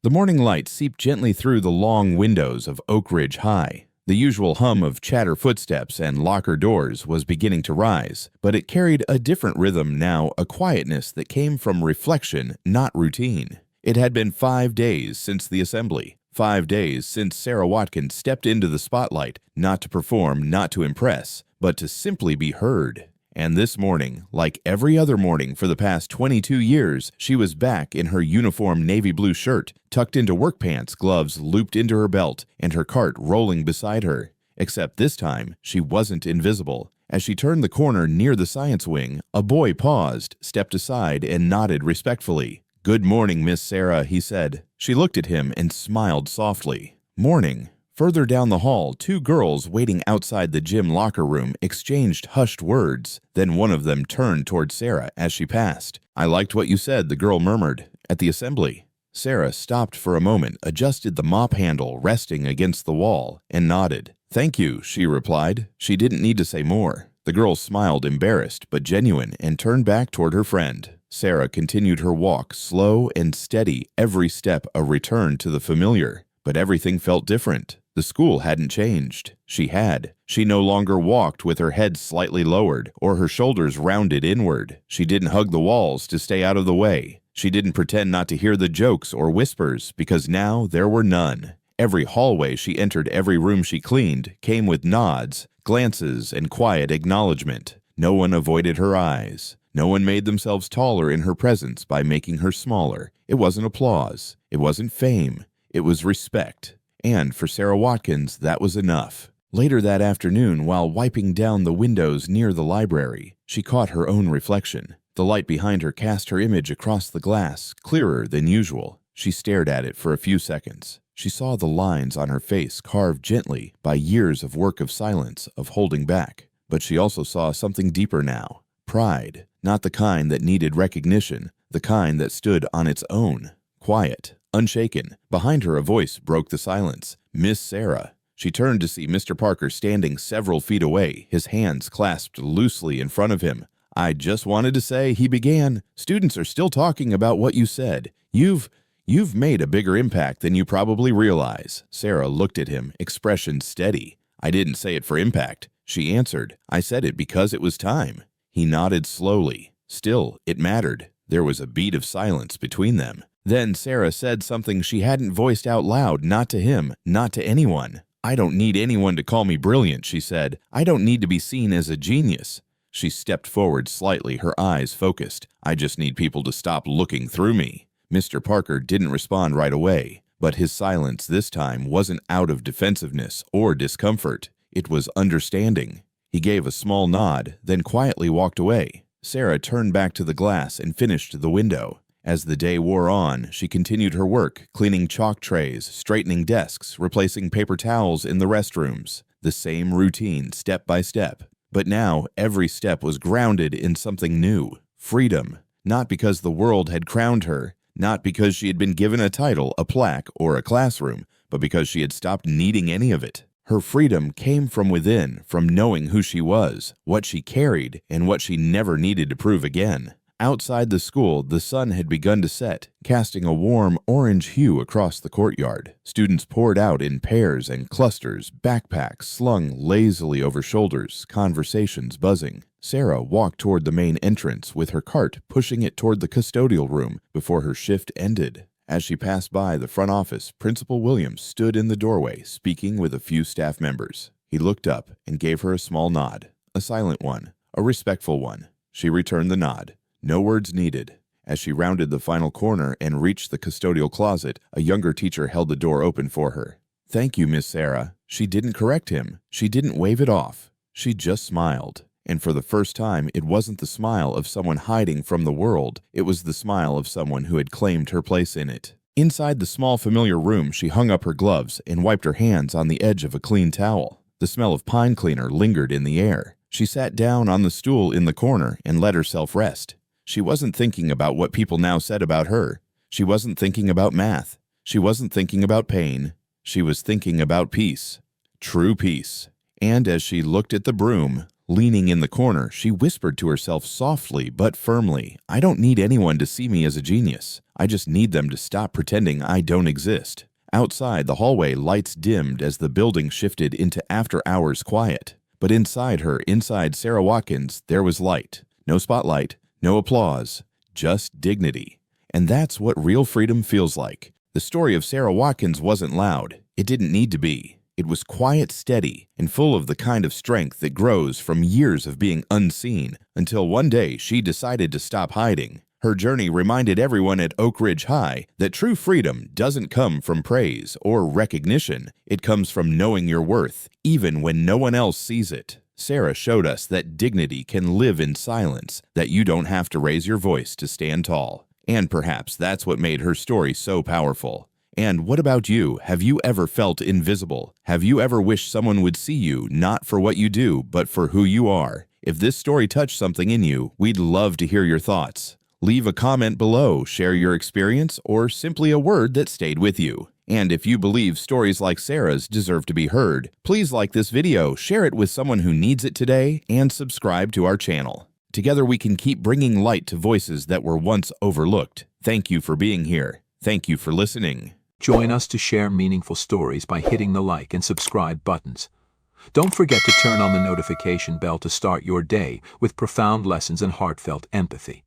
The morning light seeped gently through the long windows of Oak Ridge High. The usual hum of chatter footsteps and locker doors was beginning to rise, but it carried a different rhythm now, a quietness that came from reflection, not routine. It had been 5 days since the assembly, 5 days since Sarah Watkins stepped into the spotlight, not to perform, not to impress, but to simply be heard. And this morning, like every other morning for the past 22 years, she was back in her uniform navy blue shirt, tucked into work pants, gloves looped into her belt, and her cart rolling beside her. Except this time, she wasn't invisible. As she turned the corner near the science wing, a boy paused, stepped aside, and nodded respectfully. "Good morning, Miss Sarah," he said. She looked at him and smiled softly. "Morning." Further down the hall, 2 girls waiting outside the gym locker room exchanged hushed words. Then one of them turned toward Sarah as she passed. "I liked what you said," the girl murmured, "at the assembly." Sarah stopped for a moment, adjusted the mop handle resting against the wall, and nodded. "Thank you," she replied. She didn't need to say more. The girl smiled, embarrassed but genuine, and turned back toward her friend. Sarah continued her walk, slow and steady, every step a return to the familiar. But everything felt different. The school hadn't changed. She had. She no longer walked with her head slightly lowered or her shoulders rounded inward. She didn't hug the walls to stay out of the way. She didn't pretend not to hear the jokes or whispers, because now there were none. Every hallway she entered, every room she cleaned, came with nods, glances, and quiet acknowledgement. No one avoided her eyes. No one made themselves taller in her presence by making her smaller. It wasn't applause. It wasn't fame. It was respect. And for Sarah Watkins, that was enough. Later that afternoon, while wiping down the windows near the library, she caught her own reflection. The light behind her cast her image across the glass, clearer than usual. She stared at it for a few seconds. She saw the lines on her face carved gently by years of work of silence, of holding back. But she also saw something deeper now. Pride, not the kind that needed recognition, the kind that stood on its own. Quiet, unshaken. Behind her a voice broke the silence. Miss Sarah. She turned to see Mr. Parker standing several feet away, his hands clasped loosely in front of him. "I just wanted to say," he began, "students are still talking about what you said. You've made a bigger impact than you probably realize." Sarah looked at him, expression steady. "I didn't say it for impact," she answered. "I said it because it was time." He nodded slowly. Still, it mattered. There was a beat of silence between them. Then Sarah said something she hadn't voiced out loud, not to him, not to anyone. "I don't need anyone to call me brilliant," she said. "I don't need to be seen as a genius." She stepped forward slightly, her eyes focused. "I just need people to stop looking through me." Mr. Parker didn't respond right away, but his silence this time wasn't out of defensiveness or discomfort. It was understanding. He gave a small nod, then quietly walked away. Sarah turned back to the glass and finished the window. As the day wore on, she continued her work, cleaning chalk trays, straightening desks, replacing paper towels in the restrooms. The same routine, step by step. But now, every step was grounded in something new. Freedom. Not because the world had crowned her, not because she had been given a title, a plaque, or a classroom, but because she had stopped needing any of it. Her freedom came from within, from knowing who she was, what she carried, and what she never needed to prove again. Outside the school, the sun had begun to set, casting a warm orange hue across the courtyard. Students poured out in pairs and clusters, backpacks slung lazily over shoulders, conversations buzzing. Sarah walked toward the main entrance with her cart pushing it toward the custodial room before her shift ended. As she passed by the front office, Principal Williams stood in the doorway, speaking with a few staff members. He looked up and gave her a small nod, a silent one, a respectful one. She returned the nod. No words needed. As she rounded the final corner and reached the custodial closet, a younger teacher held the door open for her. "Thank you, Miss Sarah." She didn't correct him. She didn't wave it off. She just smiled. And for the first time, it wasn't the smile of someone hiding from the world. It was the smile of someone who had claimed her place in it. Inside the small familiar room, she hung up her gloves and wiped her hands on the edge of a clean towel. The smell of pine cleaner lingered in the air. She sat down on the stool in the corner and let herself rest. She wasn't thinking about what people now said about her. She wasn't thinking about math. She wasn't thinking about pain. She was thinking about peace. True peace. And as she looked at the broom, leaning in the corner, she whispered to herself softly but firmly, "I don't need anyone to see me as a genius. I just need them to stop pretending I don't exist." Outside, the hallway lights dimmed as the building shifted into after-hours quiet. But inside Sarah Watkins, there was light. No spotlight. No applause, just dignity. And that's what real freedom feels like. The story of Sarah Watkins wasn't loud. It didn't need to be. It was quiet, steady, and full of the kind of strength that grows from years of being unseen, until one day she decided to stop hiding. Her journey reminded everyone at Oak Ridge High that true freedom doesn't come from praise or recognition. It comes from knowing your worth, even when no one else sees it. Sarah showed us that dignity can live in silence, that you don't have to raise your voice to stand tall. And perhaps that's what made her story so powerful. And what about you? Have you ever felt invisible? Have you ever wished someone would see you, not for what you do, but for who you are? If this story touched something in you, we'd love to hear your thoughts. Leave a comment below, share your experience, or simply a word that stayed with you. And if you believe stories like Sarah's deserve to be heard, please like this video, share it with someone who needs it today, and subscribe to our channel. Together we can keep bringing light to voices that were once overlooked. Thank you for being here. Thank you for listening. Join us to share meaningful stories by hitting the like and subscribe buttons. Don't forget to turn on the notification bell to start your day with profound lessons and heartfelt empathy.